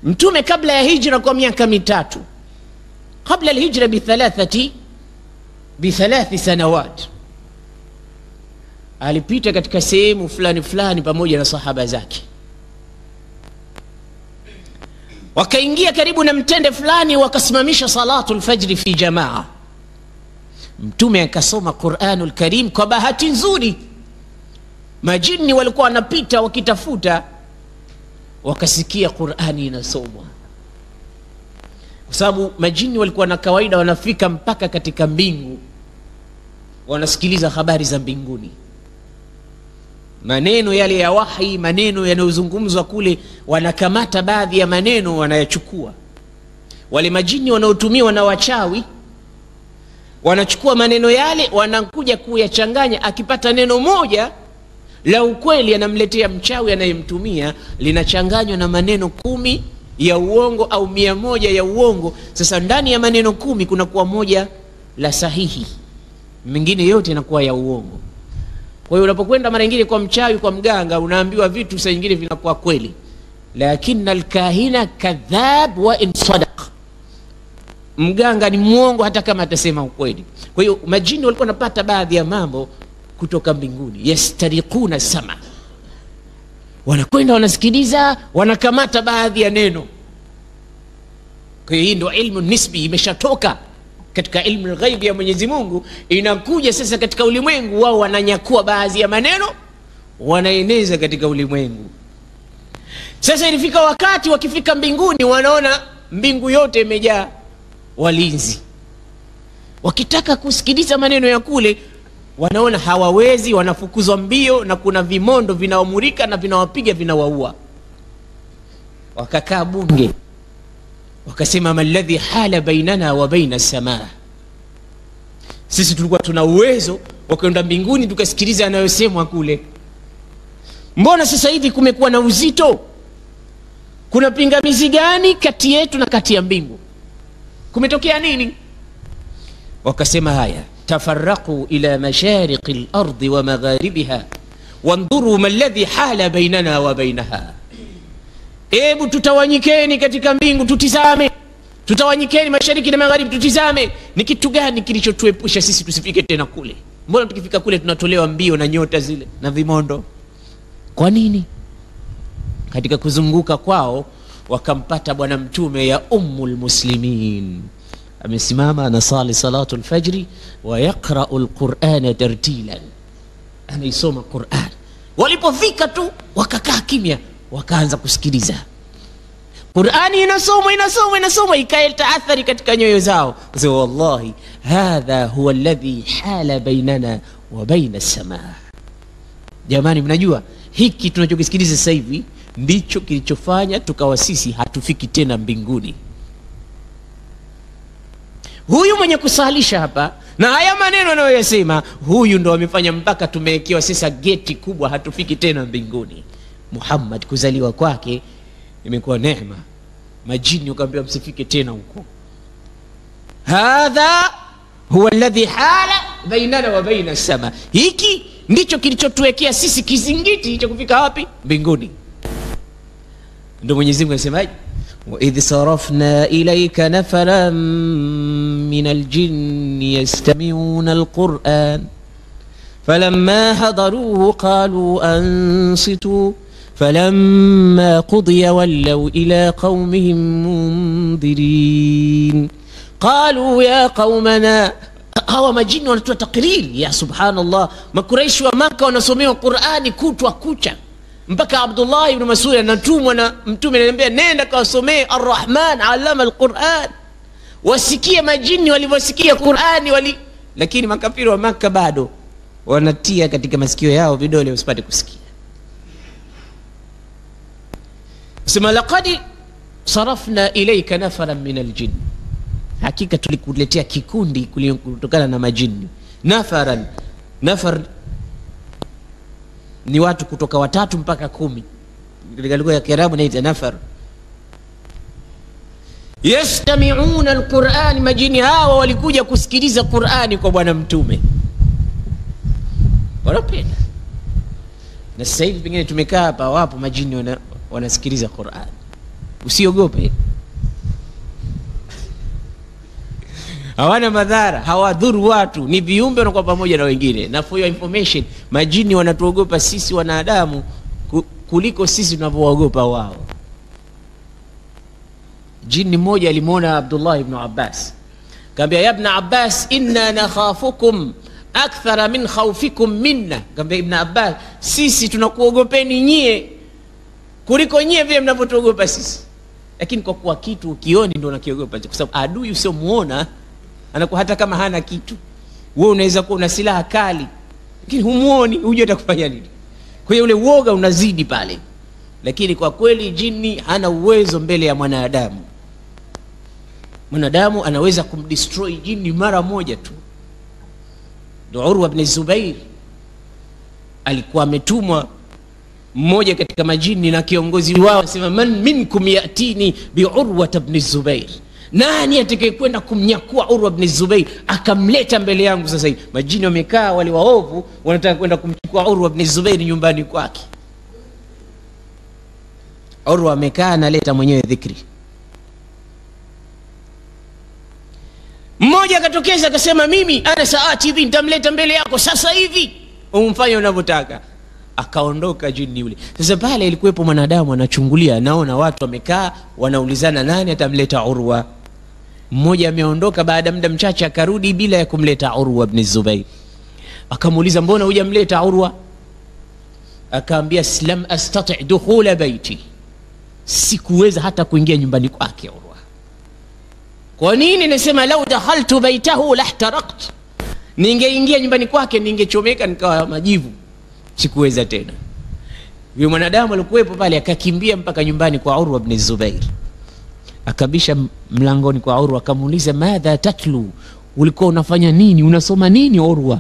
Mtume kabla ya hijra kwa miaka 3, قبل الهجرة بثلاث سنوات alipita katika sehemu fulani fulani pamoja na sahaba zake, wakaingia karibu na mtende fulani, wakasimamisha salatul fajri fi jamaa. Mtume akasoma Qur'anul Karim. Kwa bahati nzuri majini walikuwa wanapita wakitafuta, wakasikia Qur'ani inasomwa, kwa sababu majini walikuwa na kawaida wanafika mpaka katika mbingu, wanasikiliza habari za mbinguni, maneno yale ya wahi, maneno yanayozungumzwa kule, wanakamata baadhi ya maneno wanayachukua. Wale majini wanaotumiwa na wachawi wanachukua maneno yale, wanakuja kuyachanganya. Akipata neno moja la ukweli anamletea mchawi anayemtumia, linachanganywa na maneno 10 ya uongo au 100 ya uongo. Sasa ndani ya maneno 10 kuna kuwa moja la sahihi, mengine yote inakuwa ya uongo. Kwa hiyo unapokwenda mara nyingine kwa mchawi, kwa mganga, unaambiwa vitu saa nyingine vinakuwa kweli, lakini alkahina kadhab wa in sadaq, mganga ni muongo hata kama atasema ukweli. Kwa hiyo majini walikuwa wanapata baadhi ya mambo kutoka mbinguni, yastariquna sama, wanakwenda wanasikiliza, wanakamata baadhi ya neno. Kwa hiyo hii ndio ilmu nisbi, imeshatoka katika ilmu al-ghaib ya Mwenyezi Mungu, inakuja sasa katika ulimwengu. Wao wananyakua baadhi ya maneno, wanaeneza katika ulimwengu. Sasa ilifika wakati wakifika mbinguni, wanaona mbingu yote imejaa walinzi, wakitaka kusikiliza maneno ya kule wanaona hawawezi, wanafukuzwa mbio, na kuna vimondo vinaomurika na vinawapiga, vinawaua. Wakakaa bunge, wakasema maladhi hala bainana wa baina samaa, sisi tulikuwa tuna uwezo wa kwenda mbinguni tukasikiliza anayosemwa kule, mbona sasa hivi kumekuwa na uzito? Kuna pingamizi gani kati yetu na kati ya mbingu? Kumetokea nini? Wakasema haya, tafarraqu ila mashariqi al-ardi wa magharibiha wandhuru ma alladhi hala bainana wa bainaha. Ebu tutawanyikeni katika mbingu tutizame, tutawanyikeni mashariki na magharibi tutizame, ni kitu gani kilichotuepusha sisi tusifike tena kule? Mbona tukifika kule tunatolewa mbio na nyota zile na vimondo? Kwa nini? Katika kuzunguka kwao wakampata bwana mtume ya ummul muslimin, amesimama anasali salatu alfajri wa yaqra'u alqur'ana tartilan, anaisoma Qur'an. Walipofika tu wakakaa kimya, wakaanza kusikiliza Qur'ani inasoma ikaeleta athari katika nyoyo zao. So wallahi hadha huwa alladhi hala bainana wa baina as-samaa. Jamani, mnajua hiki tunachokisikiliza sasa hivi ndicho kilichofanya tukawa sisi hatufiki tena mbinguni. Huyu mwenye kusalisha hapa na haya maneno anayoyasema, huyu ndo amefanya mpaka tumewekewa sasa geti kubwa, hatufiki tena mbinguni. Muhammad kuzaliwa kwake imekuwa neema. Majini ukaambiwa msifike tena huko. Hadha huwa alladhi hala bainana wa baina as-sama. Hiki ndicho kilichotuwekea sisi kizingiti cha kufika wapi? Mbinguni. Ndio Mwenyezi Mungu anasemaje? Wa idh sarafna ilayka nafaran min al-jinni yastami'una al-Qur'an falamma hadaruhu qalu ansitu فلما قضي ولوا إلى قومهم منذرين قالوا يا قومنا. hawa majini wanatoa takriri ya subhanallah. Makuraishi wa Maka wanasomewa Qur'ani kutwa kucha, mpaka Abdullah ibn Mas'ud anatumwa na mtume anamwambia nenda kawasomee Ar-Rahman allama al-Qur'an. Wasikie majini walivyosikia Qur'ani lakini makafiri wa Maka bado wanatia katika masikio yao vidole usipate kusikia. Sema laqad sarafna ilayka nafaran min aljin, hakika tulikuletea kikundi kutokana na majini. Nafar ni watu kutoka 3 mpaka 10 katika lugha ya Kiarabu, inaitwa nafar. Yastami'una alquran, majini hawa walikuja kusikiliza Qur'ani kwa bwana mtume, wanapenda. Na sasa hivi pengine tumekaa hapa, wapo majini wanasikiliza Qur'an. Usiogope, hawana madhara, hawadhuru watu, ni viumbe wanakuwa pamoja na wengine. Na for your information, majini wanatuogopa sisi wanadamu kuliko sisi tunavyoogopa wao. Jini mmoja alimuona Abdullah ibn Abbas, kaambia ya ibn Abbas inna nakhafukum akthara min khawfikum minna. Kaambia Ibn Abbas, sisi tunakuogopeni nyie kuliko nyie vile mnavyotuogopa sisi. Lakini kwa kuwa kitu ukioni ndio unakiogopa, kwa sababu adui usiomuona anakuwa hata kama hana kitu. Wewe unaweza kuwa una silaha kali lakini humuoni, hujui atakufanya nini. Kwa hiyo ule uoga unazidi pale. Lakini kwa kweli jini hana uwezo mbele ya mwanadamu. Mwanadamu anaweza kumdestroy jini mara moja tu. Urwa ibn Zubair alikuwa ametumwa mmoja katika majini na kiongozi wao anasema, man minkum yatini bi Urwa ibn Zubair, nani atakayekwenda kumnyakua Urwa ibn Zubair akamleta mbele yangu sasa hivi. Majini wamekaa wale waovu wanataka kwenda kumchukua Urwa ibn Zubair nyumbani kwake. Urwa amekaa analeta mwenyewe dhikri. Mmoja akatokeza akasema, mimi ana saati hivi nitamleta mbele yako sasa hivi, umfanye unavyotaka. Akaondoka jini yule. Sasa pale ilikuwepo mwanadamu anachungulia, naona watu wamekaa wanaulizana nani atamleta Urwa. Mmoja ameondoka, baada muda mchache akarudi bila ya kumleta Urwa ibn Zubair. Akamuuliza, mbona hujamleta Urwa? Akaambia, lam astati' dukhula baiti, sikuweza hata kuingia nyumbani kwake Urwa. Kwa nini? Nasema lau dakhaltu baitahu lahtaraqt, ningeingia nyumbani kwake ningechomeka nikawa majivu, sikuweza tena. Yule mwanadamu alikuwepo pale akakimbia mpaka nyumbani kwa Urwa ibn Zubair. Akabisha mlangoni kwa Urwa, akamuuliza, madha tatlu, ulikuwa unafanya nini, unasoma nini Urwa?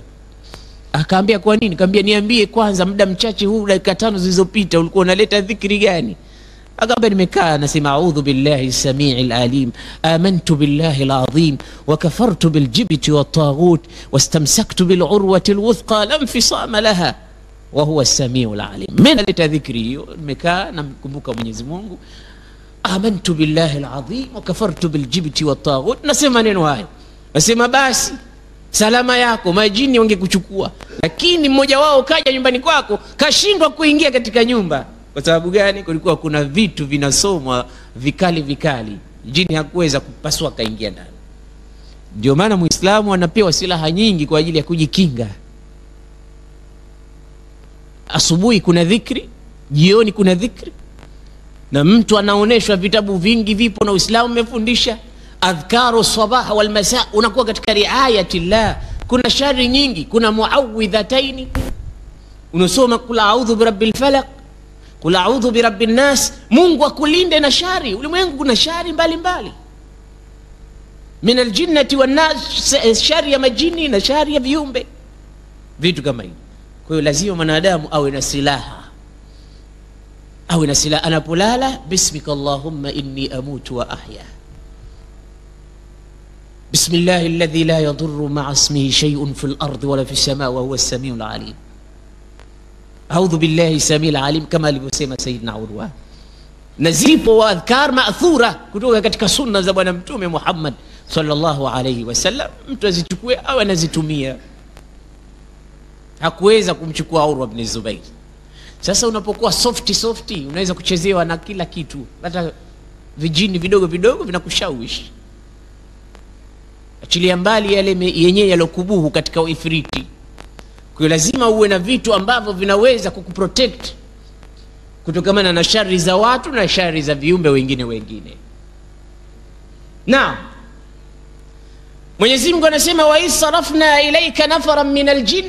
Akaambia, kwa nini? Akaambia, niambie kwanza, muda mchache huu, dakika 5 zilizopita ulikuwa unaleta dhikri gani? Akaambia, nimekaa nasema a'udhu billahi samii'il alim, amantu billahi alazim, wa kafartu biljibti wat taghut, wastamsaktu bil urwati alwuthqa lam fisama laha. wa huwa as-sami'ul alim. Mimi naleta dhikri hiyo, nimekaa namkumbuka Mwenyezi Mungu, amantu billahi al-azim wa kafartu biljibti wat-taghut, nasema neno hayo. Nasema basi salama yako, majini wangekuchukua. Lakini mmoja wao kaja nyumbani kwako, kashindwa kuingia katika nyumba. Kwa sababu gani? Kulikuwa kuna vitu vinasomwa vikali vikali, jini hakuweza kupaswa kaingia ndani. Ndio maana Muislamu anapewa silaha nyingi kwa ajili ya kujikinga. Asubuhi kuna dhikri, jioni kuna dhikri, na mtu anaoneshwa vitabu vingi vipo na Uislamu umefundisha adhkaru sabah wal masa, unakuwa katika riayatillah. Kuna shari nyingi, kuna muawwidhataini, unasoma kula a'udhu birabbil falaq, kula a'udhu birabbin nas, Mungu akulinde na shari. Ulimwengu kuna shari mbalimbali, min aljinnati wan nas, shari ya majini na shari ya viumbe, vitu kama hivi. Kwa hiyo lazima mwanadamu awe na silaha, awe na silaha anapolala. Bismika Allahumma inni amutu wa ahya, bismillahi alladhi la yadurru ma'a ismihi shay'un fil ardi wala fis samaa wa huwa as-sami'ul alim. A'udhu billahi samil alim, kama alivyosema Sayyidina Urwa. Na zipo adhkar ma'thura kutoka katika sunna za Bwana Mtume Muhammad sallallahu alayhi wasallam, mtu azichukue au anazitumia. Hakuweza kumchukua Urwa ibn Zubair. Sasa unapokuwa softi, unaweza kuchezewa na kila kitu, hata vijini vidogo vidogo vinakushawishi. Achilia mbali yale yenyewe yalokubuhu katika uifriti. Kwa lazima uwe na vitu ambavyo vinaweza kukuprotect kutokana na shari za watu na shari za viumbe wengine. Na Mwenyezi Mungu anasema wa isarafna ilayka nafaran min aljin,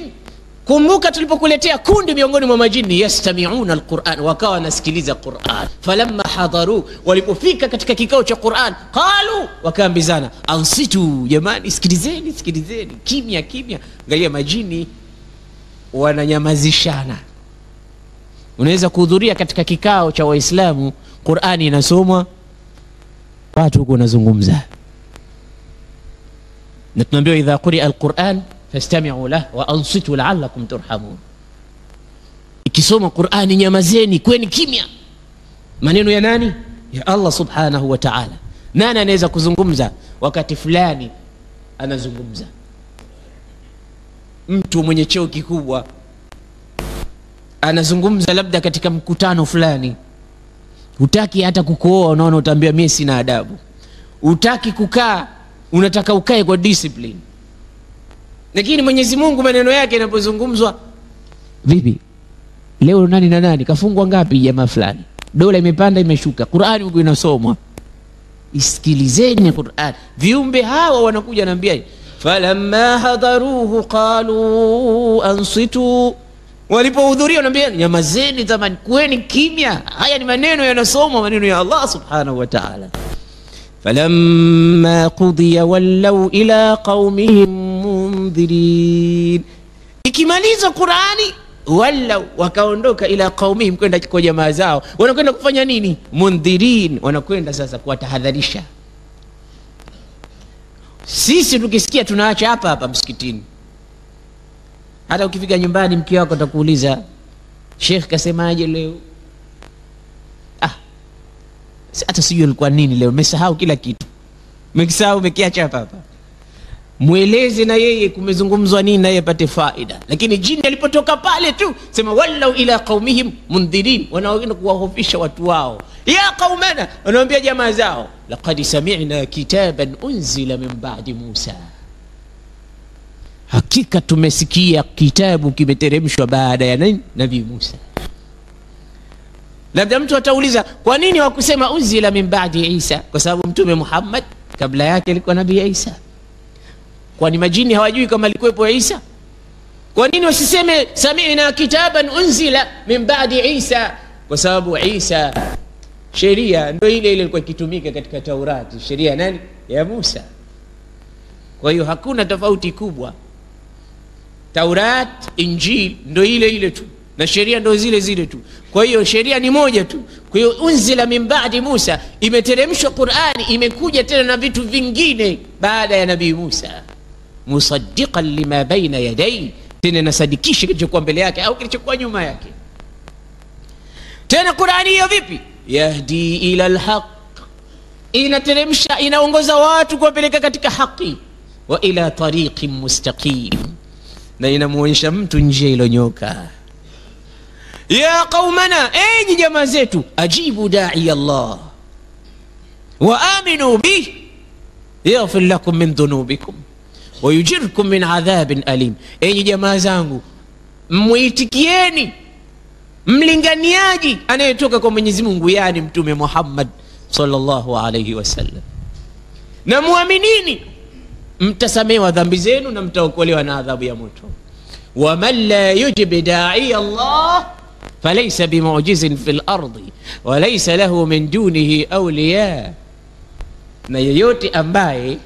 kumbuka tulipokuletea kundi miongoni mwa majini, yastami'una alquran, wakawa nasikiliza Qur'an. Falamma hadaru, walipofika katika kikao cha Qur'an, qalu, wakaambizana, ansitu, jamani sikilizeni, kimya. Angalia majini wananyamazishana. Unaweza kuhudhuria katika kikao cha Waislamu, Qur'ani inasomwa, watu huko wanazungumza. Na tunaambiwa idha quri'a alquran fastami'u lahu wa ansitu la'allakum turhamun. Ikisoma Qur'ani nyamazeni, kweni kimya. Maneno ya nani? Ya Allah subhanahu wa ta'ala. Nani anaweza kuzungumza wakati fulani anazungumza? Mtu mwenye cheo kikubwa anazungumza labda katika mkutano fulani. Hutaki hata kukooa, unaona utaambia mimi sina adabu. Hutaki kukaa, unataka ukae kwa discipline. Lakini Mwenyezi Mungu maneno yake yanapozungumzwa, vipi leo nani na nani kafungwa ngapi jamaa fulani, dola imepanda imeshuka, Qur'ani huko inasomwa, isikilizeni Qur'an. Viumbe hawa wanakuja naambia, falamma hadaruhu qalu ansitu, walipohudhuria wanaambia nyamazeni, tamani kuweni kimya. Haya ni maneno yanasomwa, maneno ya Allah subhanahu wa ta'ala. falamma qudiya wallaw ila qaumihim mundhirin, ikimaliza Qur'ani wallaw, wakaondoka ila qaumihim, kwenda kwa jamaa zao. Wanakwenda kufanya nini? Mundhirin, wanakwenda sasa kuwatahadharisha. Sisi tukisikia tunaacha hapa msikitini. Hata ukifika nyumbani mke wako atakuuliza, Sheikh kasemaje leo? Hata sijui alikuwa nini leo, umesahau kila kitu. Umekisahau, umekiacha hapa. Mueleze na yeye kumezungumzwa nini, na yeye apate faida. Lakini jini alipotoka pale tu sema wallau ila qaumihim mundhirin, wanaoenda kuwahofisha watu wao. Ya qaumana, wanaambia jamaa zao, laqad sami'na kitaban unzila min ba'di Musa, hakika tumesikia kitabu kimeteremshwa baada ya nani? Nabii Musa. Labda mtu atauliza, kwa nini hawakusema unzila min ba'di Isa? Kwa sababu Mtume Muhammad kabla yake alikuwa Nabii Isa. Kwani majini hawajui kama alikuwepo Isa? Kwa nini wasiseme sami'na kitaban unzila min ba'di Isa? Kwa sababu Isa sheria ndio ile ilikuwa ikitumika katika Taurati, sheria nani? Ya Musa. Kwa hiyo hakuna tofauti kubwa. Taurat, Injil ndio ile tu, na sheria ndio zile tu. Kwa hiyo sheria ni moja tu. Kwa hiyo unzila min ba'di Musa, imeteremshwa Qur'ani, imekuja tena na vitu vingine baada ya Nabii Musa, musaddiqan lima baina yadayhi, tena inasadikisha kilichokuwa mbele yake au kilichokuwa nyuma yake. Tena Qur'ani hiyo vipi? Yahdi ila alhaq, inateremsha, inaongoza watu kuwapeleka katika haki, wa ila tariqin mustaqim, na inamuonyesha mtu njia ilonyoka. Ya qaumana, enyi jamaa zetu, ajibu da'i Allah wa aminu bih yaghfir lakum min dhunubikum wa yujirkum min adhabin alim. Enyi jamaa zangu, muitikieni mlinganiaji anayetoka kwa Mwenyezi Mungu, yani Mtume Muhammad sallallahu alayhi wasallam, na muaminini, mtasamehewa dhambi zenu na mtaokolewa na adhabu ya moto. Wa man la yujib da'i Allah falaysa bimu'jizin fil ardi wa laysa lahu min dunihi awliya, na yeyote ambaye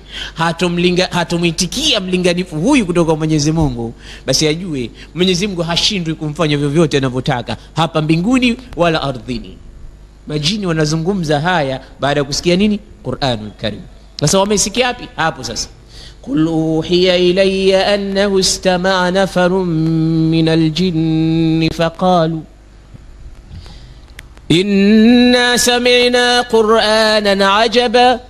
hatumitikia mlinganifu huyu kutoka kwa Mwenyezi Mungu, basi ajue Mwenyezi Mungu hashindwi kumfanya vyovyote anavyotaka hapa mbinguni wala ardhini. Majini wanazungumza haya baada ya kusikia nini? Qur'anul Karim. Sasa wamesikia wapi? Hapo sasa. Qul uhiya ilayya annahu istama'a nafarun minal jinni faqalu inna sami'na qur'anan 'ajaba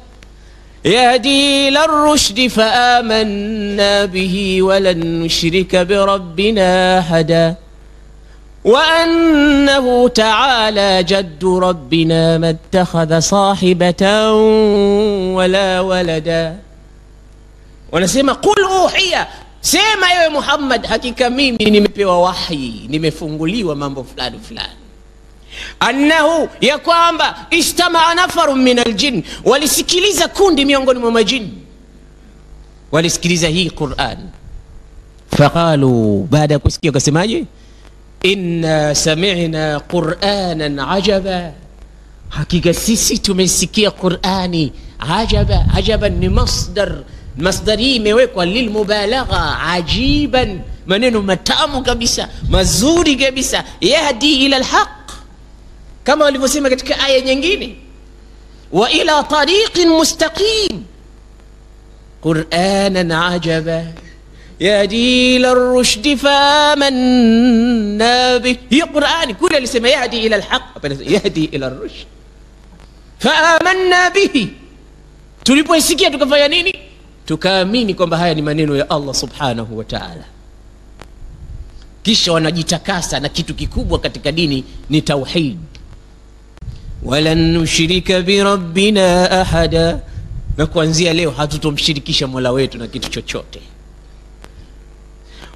يهدي إلى الرشد فآمنا به ولن نشرك بربنا أحدا وأنه تعالى جد ربنا ما اتخذ صاحبة ولا ولدا. ونسمى قل أوحي، سيما يا محمد حقيقة mimi nimepewa wahi, nimefunguliwa mambo fulani fulani. Annahu, ya kwamba istama'a nafarun min aljin, walisikiliza kundi miongoni mwa majini, walisikiliza hii Qur'an. Faqalu, baada ya kusikia wakasemaje? Inna sami'na qur'anan ajaba, hakika sisi tumesikia Qur'ani ajaba. Ajaban ni masdari imewekwa lilmubalagha, ajiban, maneno matamu kabisa, mazuri kabisa. Yahdi ila alhaq, kama walivyosema katika aya nyingine, wa ila tariqin mustaqim, Qur'anan ajaba yahdi ila ar-rushd famanna bih. Hii Qur'ani kule alisema yahdi ila al-haq, yahdi ila ar-rushd famanna bihi. Tulipoisikia tukafanya nini? Tukaamini kwamba haya ni maneno ya Allah subhanahu wa ta'ala. Kisha wanajitakasa na kitu kikubwa katika dini ni tauhid. Walan nushrika bi rabbina ahada, na kuanzia leo hatutomshirikisha Mola wetu na kitu chochote.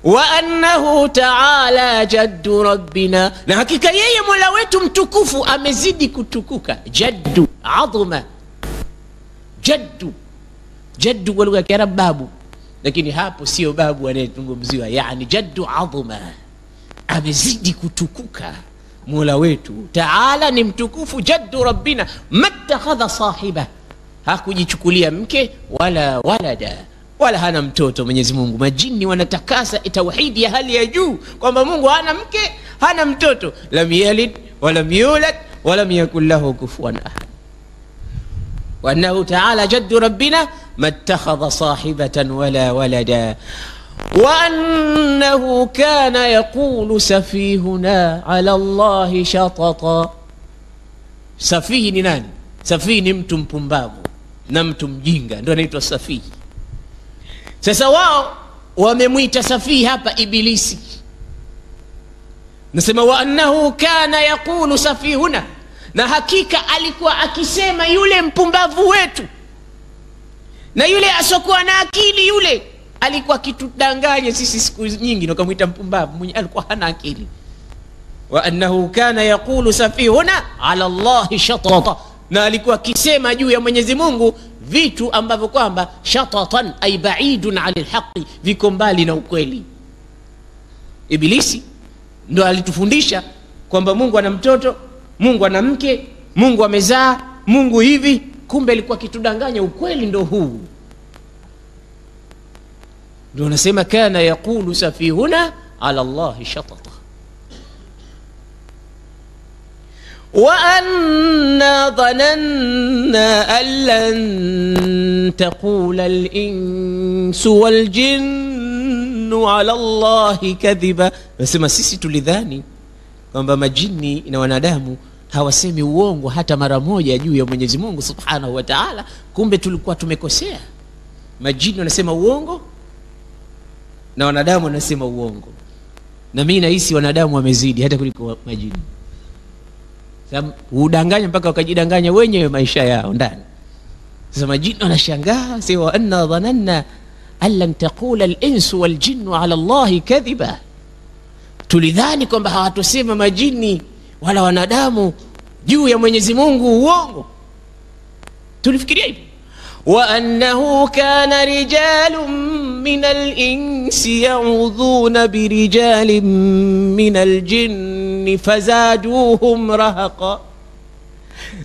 Wa annahu ta'ala jaddu rabbina, na hakika yeye Mola wetu mtukufu amezidi kutukuka. Jaddu adhma, jaddu kwa lugha ya Kiarabu babu, lakini hapo sio babu anayezungumziwa, yani jaddu adhma, amezidi kutukuka Mola wetu. Taala ni mtukufu, jaddu rabbina mattakhadha sahiba, hakujichukulia mke wala walada, wala hana mtoto Mwenyezi Mungu. Majini wanatakasa tauhidi ya hali ya juu kwamba Mungu hana mke, hana mtoto. Lam yalid walam yulad walam yakul lahu kufuwan ahad. Wa annahu ta'ala jaddu rabbina mattakhadha sahibatan wala walada. وأنه كان يقول سفيهنا على الله شططا. سفيه ni nani? Safii ni mtu mpumbavu na mtu mjinga, ndio anaitwa safii. Sasa wao wamemuita safii hapa Ibilisi. Nasema wa annahu kana yaqulu safihuna, na hakika alikuwa akisema yule mpumbavu wetu, na yule asokuwa na akili yule alikuwa kitudanganya sisi siku nyingi, na kumuita mpumbavu mwenye alikuwa hana akili. Wa annahu kana yaqulu safihuna ala Allah shatata, na alikuwa akisema juu ya Mwenyezi Mungu vitu ambavyo kwamba shatatan ay ba'idun 'anil haqqi, viko mbali na ukweli. Ibilisi ndo alitufundisha kwamba Mungu ana mtoto, Mungu ana mke, Mungu amezaa, Mungu hivi. Kumbe alikuwa kitudanganya, ukweli ndo huu. Ndio nasema kana yaqulu safihuna ala Allah shatata. Wa anna dhananna an lan taqula al-insu wal jinnu dhannu ala Allahi kadhiba. Nasema sisi tulidhani kwamba majini na wanadamu hawasemi uongo hata mara moja juu ya Mwenyezi Mungu Subhanahu wa Ta'ala. Kumbe tulikuwa tumekosea. Majini wanasema uongo na wanadamu wanasema uongo. Na mimi nahisi wanadamu wamezidi hata kuliko majini. Sababu udanganya mpaka wakajidanganya wenyewe maisha yao ndani. Sasa majini wanashangaa, sema anna dhananna an lan taqula al-insu wal-jinnu ala Allahi kadhiba. Tulidhani kwamba hawatosema majini wala wanadamu juu ya Mwenyezi Mungu uongo. Tulifikiria hivyo. Wa annahu kana rijalun min al-insi ya'udhuna bi rijalin min al-jinni fazaduhum rahaqa.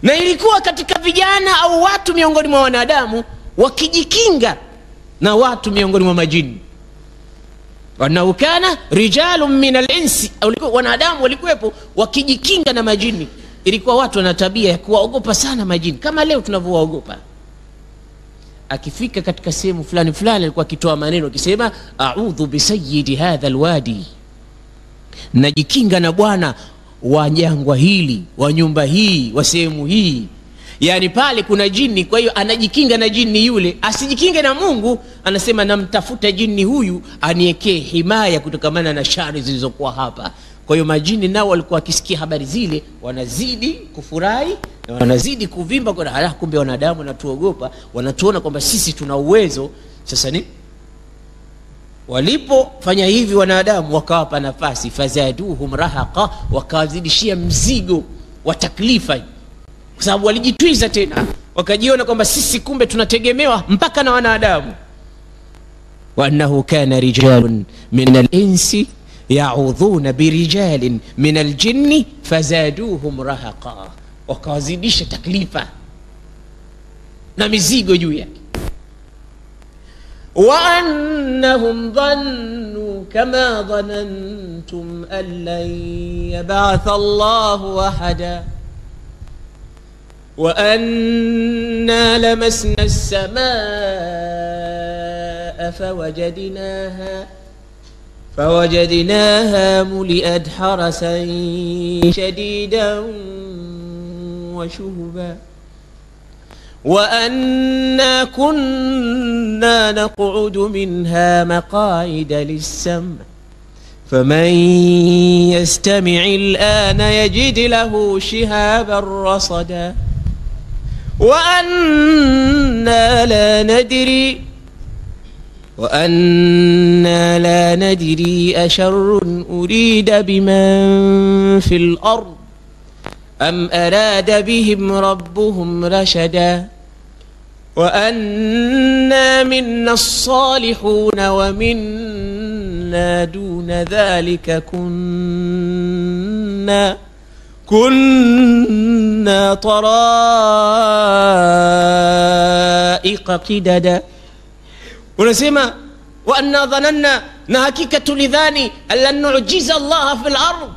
Na ilikuwa katika vijana au watu miongoni mwa wanadamu wakijikinga na watu miongoni mwa majini. Wanao kana rijalun min al-insi, au wanadamu walikuwepo wakijikinga na majini. Ilikuwa watu wana tabia ya kuwaogopa sana majini kama leo tunavyoogopa. Akifika katika sehemu fulani fulani alikuwa akitoa maneno akisema a'udhu bi sayyidi hadha alwadi, najikinga na bwana wa jangwa hili, wa nyumba hii, wa sehemu hii. Yani pale kuna jini, kwa hiyo anajikinga na jini yule, asijikinge na Mungu. Anasema namtafuta jini huyu aniekee himaya kutokamana na shari zilizokuwa hapa. Kwa hiyo majini nao walikuwa wakisikia habari zile wanazidi kufurahi na wanazidi kuvimba kwa hala. Kumbe wanadamu wanatuogopa, wanatuona kwamba sisi tuna uwezo. Sasa ni walipofanya hivi wanadamu wakawapa nafasi, fazaduhum rahaqa, wakawazidishia mzigo wa taklifa, kwa sababu walijitwiza tena, wakajiona kwamba sisi kumbe tunategemewa mpaka na wanadamu. Wa annahu kana rijalun min al-insi ya'udhuna bi rijalin min al-jinni fazaduhum rahaqa, wakawazidisha taklifa na mizigo juu yake. Wa annahum dhannu kama dhanantum an lan yab'atha Allahu ahada wa anna lamasna as-samaa fawajadnaha muli'at harasan shadidan wa shuhuba wa anna kunna naq'udu minha maq'ida lis-sam' faman yastami' al-ana yajid lahu shihaban rasada wa anna la nadri asharrun urida biman fil ard am arada bihim rabbuhum rashada wa anna minna as-salihuna wa minna duna dhalika kunna taraiqa qidada. Unasema wa anna dhananna, na hakika tulidhani alla nu'jiza Allah fil ardh,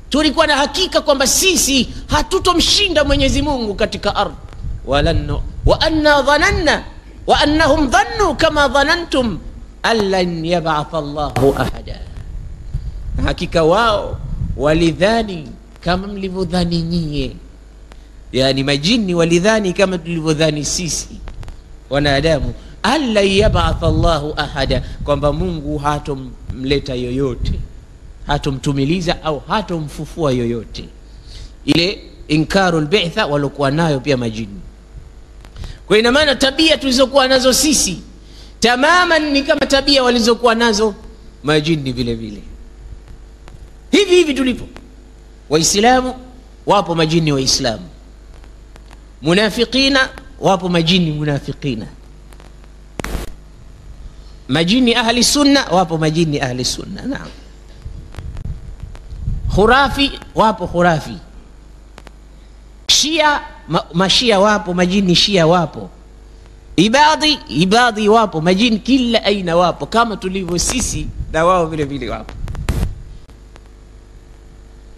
tulikuwa na hakika kwamba sisi hatutomshinda Mwenyezi Mungu katika ardhi. Wa anna dhananna wa annahum dhannu kama dhanantum allan yab'ath Allahu ahada, hakika wao walidhani kama mlivyodhani nyie. Yani majini walidhani kama tulivyodhani sisi wanadamu, alla yab'ath Allahu ahada, kwamba Mungu hatomleta yoyote, hatomtumiliza au hatomfufua yoyote. Ile inkarul bi'tha walikuwa nayo pia majini. Kwa ina maana tabia tulizokuwa nazo sisi tamaman ni kama tabia walizokuwa nazo majini vile vile. Hivi hivi tulipo Waislamu wapo majini Waislamu, munafiqina wapo majini munafiqina, majini ahli sunna wapo majini ahli sunna. Naam. Khurafi wapo khurafi, Shia mashia wapo majini Shia wapo, ibadhi wapo majini kila aina wapo, kama tulivyo sisi na wao vile vile wapo.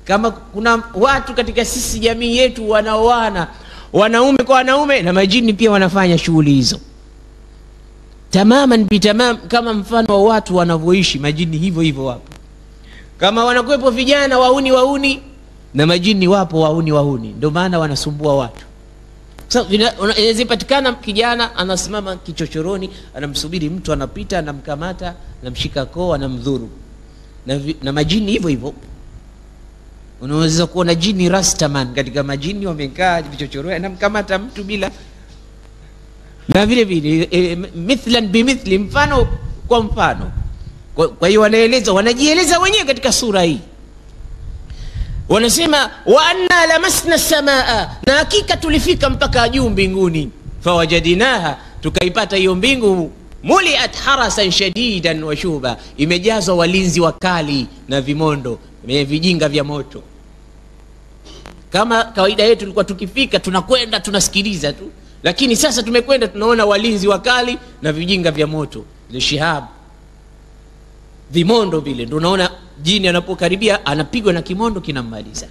Kama kuna watu katika sisi jamii yetu wanaoana wanaume kwa wanaume, na majini pia wanafanya shughuli hizo. tamaman bitamam, kama mfano wa watu wanavyoishi majini, hivyo hivyo wapo. Kama wanakuwepo vijana wauni na majini wapo wauni, ndio maana wanasumbua watu. So inazipatikana kijana anasimama kichochoroni, anamsubiri mtu, anapita, anamkamata, anamshika koo, anamdhuru. Na majini hivyo hivyo. Unaweza kuona jini Rastaman katika majini wamekaa vichochoroni, anamkamata mtu bila, na vile vile mithlan bimithli, mfano kwa mfano. Kwa hiyo wanajieleza wenyewe katika sura hii. Wanasema wa anna lamasna samaa, na hakika tulifika mpaka juu mbinguni. Fawajadinaha, tukaipata hiyo mbingu, muliat harasan shadidan wa shuba, imejazwa walinzi wakali na vimondo, vijinga vya moto. Kama kawaida yetu tulikuwa tukifika tunakwenda tunasikiliza tu, lakini sasa tumekwenda tunaona walinzi wakali na vijinga vya moto, ile shihab, vimondo vile. Ndio unaona jini anapokaribia anapigwa na kimondo kinamaliza.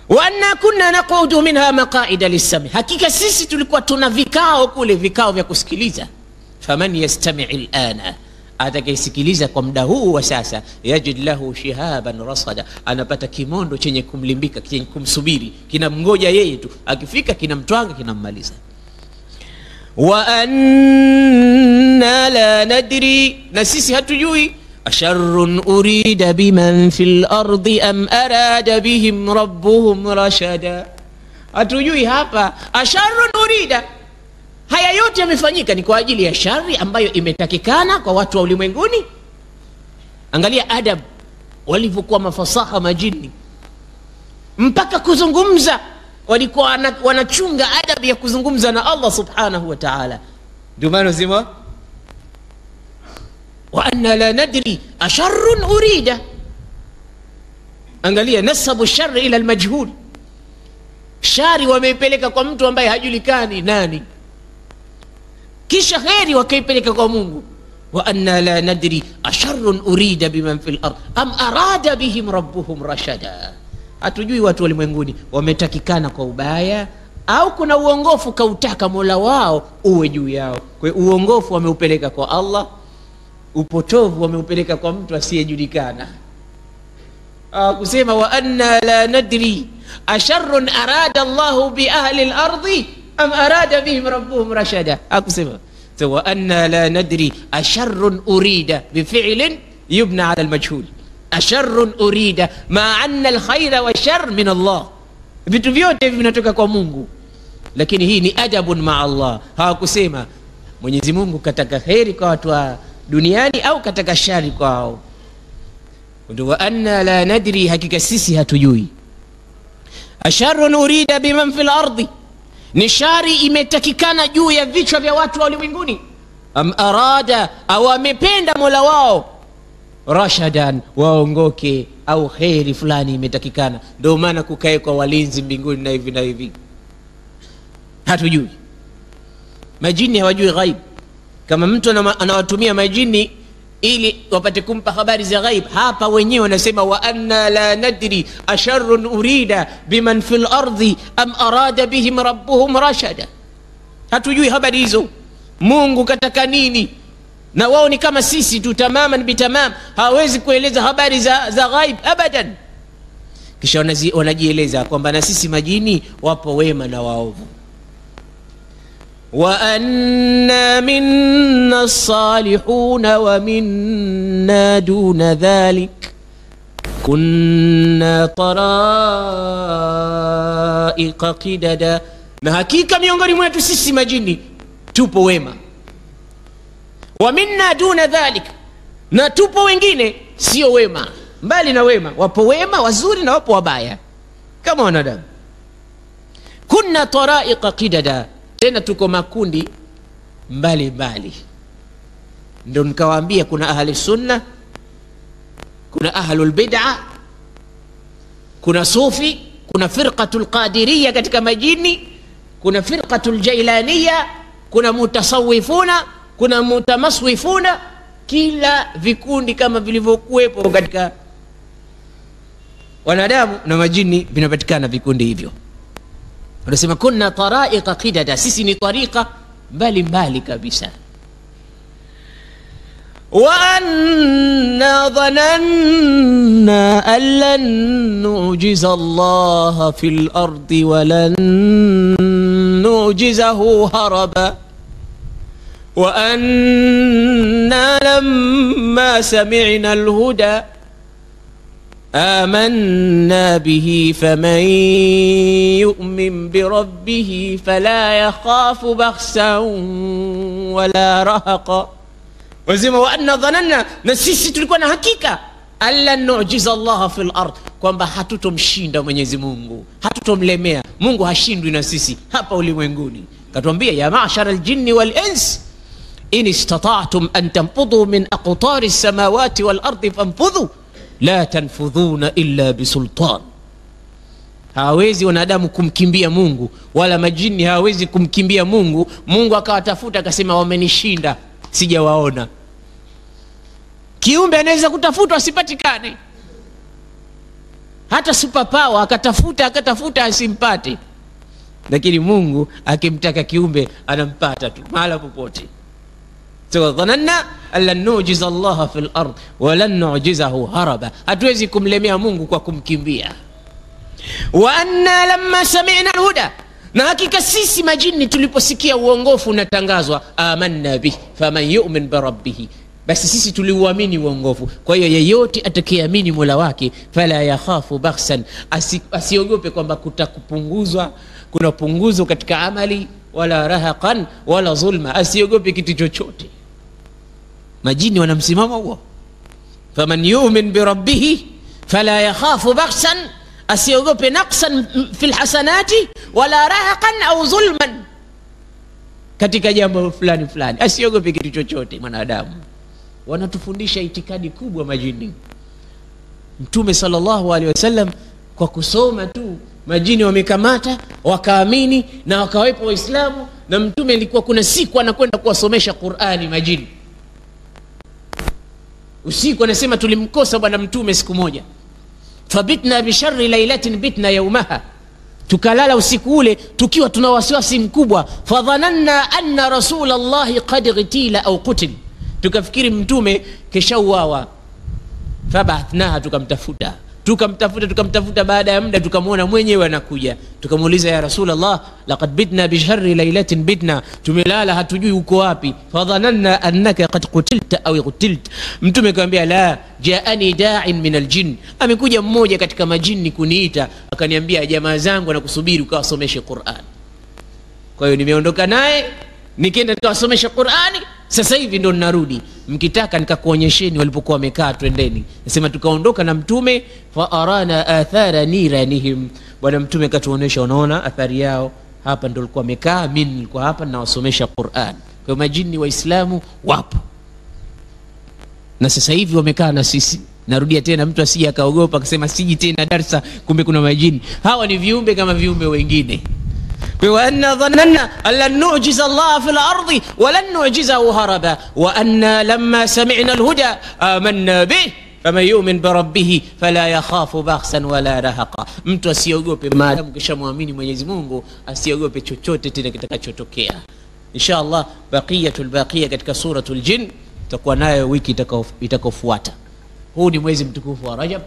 Wa anna kunna naqudu minha maqaida lis-sam, hakika sisi tulikuwa tuna vikao kule, vikao vya kusikiliza. Faman yastami' al-ana, atakayesikiliza kwa muda huu wa sasa, yajid lahu shihaban rasada, anapata kimondo chenye kumlimbika, chenye kumsubiri, kinamngoja yeye tu, akifika kinamtwanga, kinammaliza. Wa anna la nadri, na sisi hatujui, asharrun urida biman fil ardi am arada bihim rabbuhum rashada. Hatujui hapa asharrun urida, haya yote yamefanyika ni kwa ajili ya shari ambayo imetakikana kwa watu wa ulimwenguni. Angalia adab walivyokuwa mafasaha majini, mpaka kuzungumza walikuwa wanachunga adab ya kuzungumza na Allah subhanahu wa ta'ala. Ndio maana sema wa anna la nadri asharrun urida. Angalia nasabu sharri ila almajhul, shari wameipeleka kwa mtu ambaye hajulikani nani, kisha kheri wakaipeleka kwa Mungu. Wa anna la nadri asharrun urida biman fil ard am arada bihim rabbuhum rashada. Hatujui watu walimwenguni wametakikana kwa ubaya au kuna uongofu kautaka Mola wao uwe juu yao. Kwa uongofu wameupeleka kwa Allah, upotovu wameupeleka kwa mtu asiyejulikana. Kusema wa anna la nadri asharrun arada Allahu bi ahli al-ardi am arada bihim rabbuhum rashada. Akusema wa anna la nadri asharrun urida bifi'lin yubna ala al-majhul, asharrun urida ma anna al-khayra wa shar min Allah. Vitu vyote vinatoka kwa Mungu, lakini hii ni adabun ma Allah. Hawakusema Mwenyezi Mungu kataka khairi kwa watu wa duniani au kataka shari kwao. Ndio wa anna la nadri, hakika sisi hatujui. Asharrun urida biman fil ardi, ni shari imetakikana juu ya vichwa vya watu wa ulimwenguni. Am arada, au amependa Mola wao, rashadan, waongoke, au khairi fulani imetakikana. Ndio maana kukae kwa walinzi mbinguni na hivi na hivi. Hatujui. Majini hawajui ghaib. Kama mtu anawatumia majini ili wapate kumpa habari za ghaib, hapa wenyewe wanasema wa anna la nadri asharrun urida biman fil ardi am arada bihim rabbuhum rashada. Hatujui habari hizo, Mungu kataka nini. Na wao ni kama sisi tu, tamaman bitamam, hawezi kueleza habari za ghaib abadan. Kisha wanajieleza kwamba na sisi majini wapo wema na waovu. Wa anna minna as-salihuna wa minna duna dhalik kunna taraiqa qidada, na hakika miongoni mwetu sisi majini tupo wema. Wa minna duna dhalik, na tupo wengine sio wema, mbali na wema. Wapo wema wazuri na wapo wabaya kama wanadamu. Kunna taraiqa qidada, tena tuko makundi mbali mbali. Ndio nikawaambia kuna ahli sunna, kuna ahlul bid'a, kuna sufi, kuna firqatul qadiriyya katika majini, kuna firqatul jailaniya, kuna mutasawwifuna, kuna mutamaswifuna. Kila vikundi kama vilivyokuwepo katika wanadamu na majini vinapatikana vikundi hivyo. Wanasema kunna taraiqa qidada, sisi ni tariqa mbali mbali kabisa. وأنا ظننا أن لن نعجز الله في الأرض ولن نعجزه هربا وأنا لما سمعنا الهدى آمنا به فمن يؤمن بربه فلا يخاف بخسا ولا رهقا. Wazima wa anna dhananna, na sisi tulikuwa na hakika alla nu'jiza Allah fil ard, kwamba hatutomshinda Mwenyezi Mungu, hatutomlemea. Mungu hashindwi na sisi hapa ulimwenguni. Katuambia ya ma'shara al-jinni wal ins in istata'tum an tanfudhu min aqtari as-samawati wal ardi fanfudhu la tanfudhuna illa bisultan. Hawezi wanadamu kumkimbia Mungu, wala majini hawezi kumkimbia Mungu. Mungu akawatafuta akasema wamenishinda, sijawaona. Kiumbe anaweza kutafuta asipatikane, hata superpower akatafuta asimpate, lakini Mungu akimtaka kiumbe anampata tu mahala popote. So dhananna alla nu'jiza Allah fil ard wa lan nu'jizahu haraba, hatuwezi kumlemea Mungu kwa kumkimbia. Wa anna lamma sami'na al-huda, na hakika sisi majini tuliposikia uongofu unatangazwa, amanna bih faman yu'min bi rabbih, basi sisi tuliuamini uongofu. Kwa hiyo yeyote atakayeamini Mola wake fala yakhafu bakhsan, asiogope kwamba kutakupunguzwa, kuna punguzo katika amali, wala rahaqan wala zulma, asiogope kitu chochote. Majini wanamsimama huo, faman yu'min bi rabbih fala yakhafu bakhsan, asiogope naqsan fil hasanati wala rahaqan au zulman, katika jambo fulani fulani asiogope kitu chochote mwanadamu. Wanatufundisha itikadi kubwa majini. Mtume sallallahu alaihi wasallam kwa kusoma tu majini wamekamata, wakaamini na wakawepo Waislamu, na Mtume alikuwa kuna siku anakwenda kuwasomesha Qur'ani majini. Usiku anasema tulimkosa bwana Mtume siku moja, fabitna bi sharri lailatin bitna yawmaha, tukalala usiku ule tukiwa tuna wasiwasi mkubwa. Fadhananna anna rasulallahi qad ghitila au qutil, tukafikiri Mtume keshauawa. Fabathnaha, tukamtafuta baada ya muda tukamwona mwenyewe anakuja. Tukamuuliza, ya Rasulullah, laqad bitna bi sharri lailatin bitna, tumelala hatujui uko wapi. Fadhananna annaka qad qutilta au qutilta, Mtume akamwambia, la jaani da'in min aljinn, amekuja mmoja katika majini kuniita akaniambia jamaa zangu anakusubiri ukawasomeshe Qur'an. Kwa hiyo nimeondoka naye nikaenda nikawasomesha Qur'ani, sasa hivi ndo ninarudi, mkitaka nikakuonyesheni walipokuwa wamekaa, twendeni. Nasema tukaondoka na Mtume, fa arana athara niranihim, bwana Mtume katuonesha, unaona athari yao, hapa ndo walikuwa wamekaa, mimi nilikuwa hapa nawasomesha Qur'an. Kwa majini waislamu wapo na sasa hivi wamekaa na sisi. Narudia tena, mtu asije akaogopa akasema siji tena darasa, kumbe kuna majini. Hawa ni viumbe kama viumbe wengine. وأن ظننا أن لن نعجز الله في الأرض ولن نعجزه هربا وأن لما سمعنا الهدى آمنا به فمن يؤمن بربه فلا يخاف بخسا ولا رهقا. Mtu asiogope maadamu kishamwamini Mwenyezi Mungu, asiogope chochote tena kitakachotokea. Inshallah baqiyatul baqiya katika suratul jin tutakuwa nayo wiki itakayofuata. Huu ni mwezi mtukufu wa Rajab,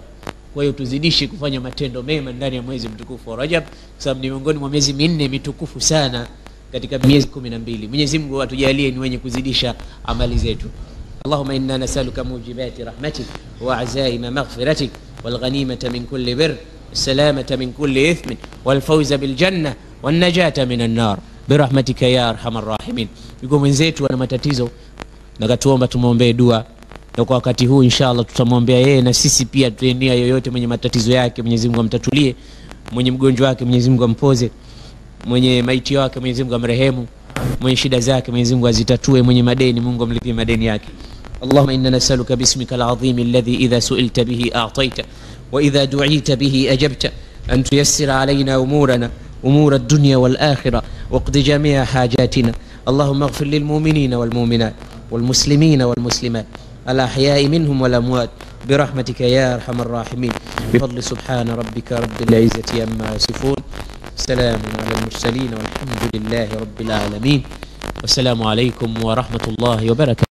kwa hiyo tuzidishe kufanya matendo mema ndani ya mwezi mtukufu wa Rajab, sababu ni miongoni mwa miezi minne mitukufu sana katika miezi 12. Mwenyezi Mungu atujalie ni wenye kuzidisha amali zetu. Allahumma inna nas'aluka mujibati rahmatik wa azaima maghfiratik wal ghanimata min kulli birr, salamata min kulli ithmin wal fawza bil janna wan najata minan nar birahmatika ya arhamar rahimin. Yuko mwenzetu ana matatizo, na katuomba tumuombee dua, na kwa wakati huu inshallah tutamwombea yeye, na sisi pia tuenea yoyote mwenye matatizo yake Mwenyezi Mungu amtatulie, mwenye mgonjwa wake Mwenyezi Mungu ampoze, mwenye maiti wake Mwenyezi Mungu amrehemu, mwenye shida zake Mwenyezi Mungu azitatue, mwenye madeni Mungu amlipie madeni yake. Allahumma inna nas'aluka bismika al-azim alladhi idha su'ilta bihi a'tayta wa idha du'ita bihi ajabta an tuyassira alayna umurana umur ad-dunya wal akhirah waqdi jami'a hajatina. Allahumma ighfir lil mu'minina wal mu'minat wal muslimina wal muslimat الأحياء منهم والأموات برحمتك يا أرحم الراحمين. بفضل سبحان ربك رب العزة عما يصفون، سلام على المرسلين والحمد لله رب العالمين. Wassalamu alaikum wa rahmatullahi wa barakatuh.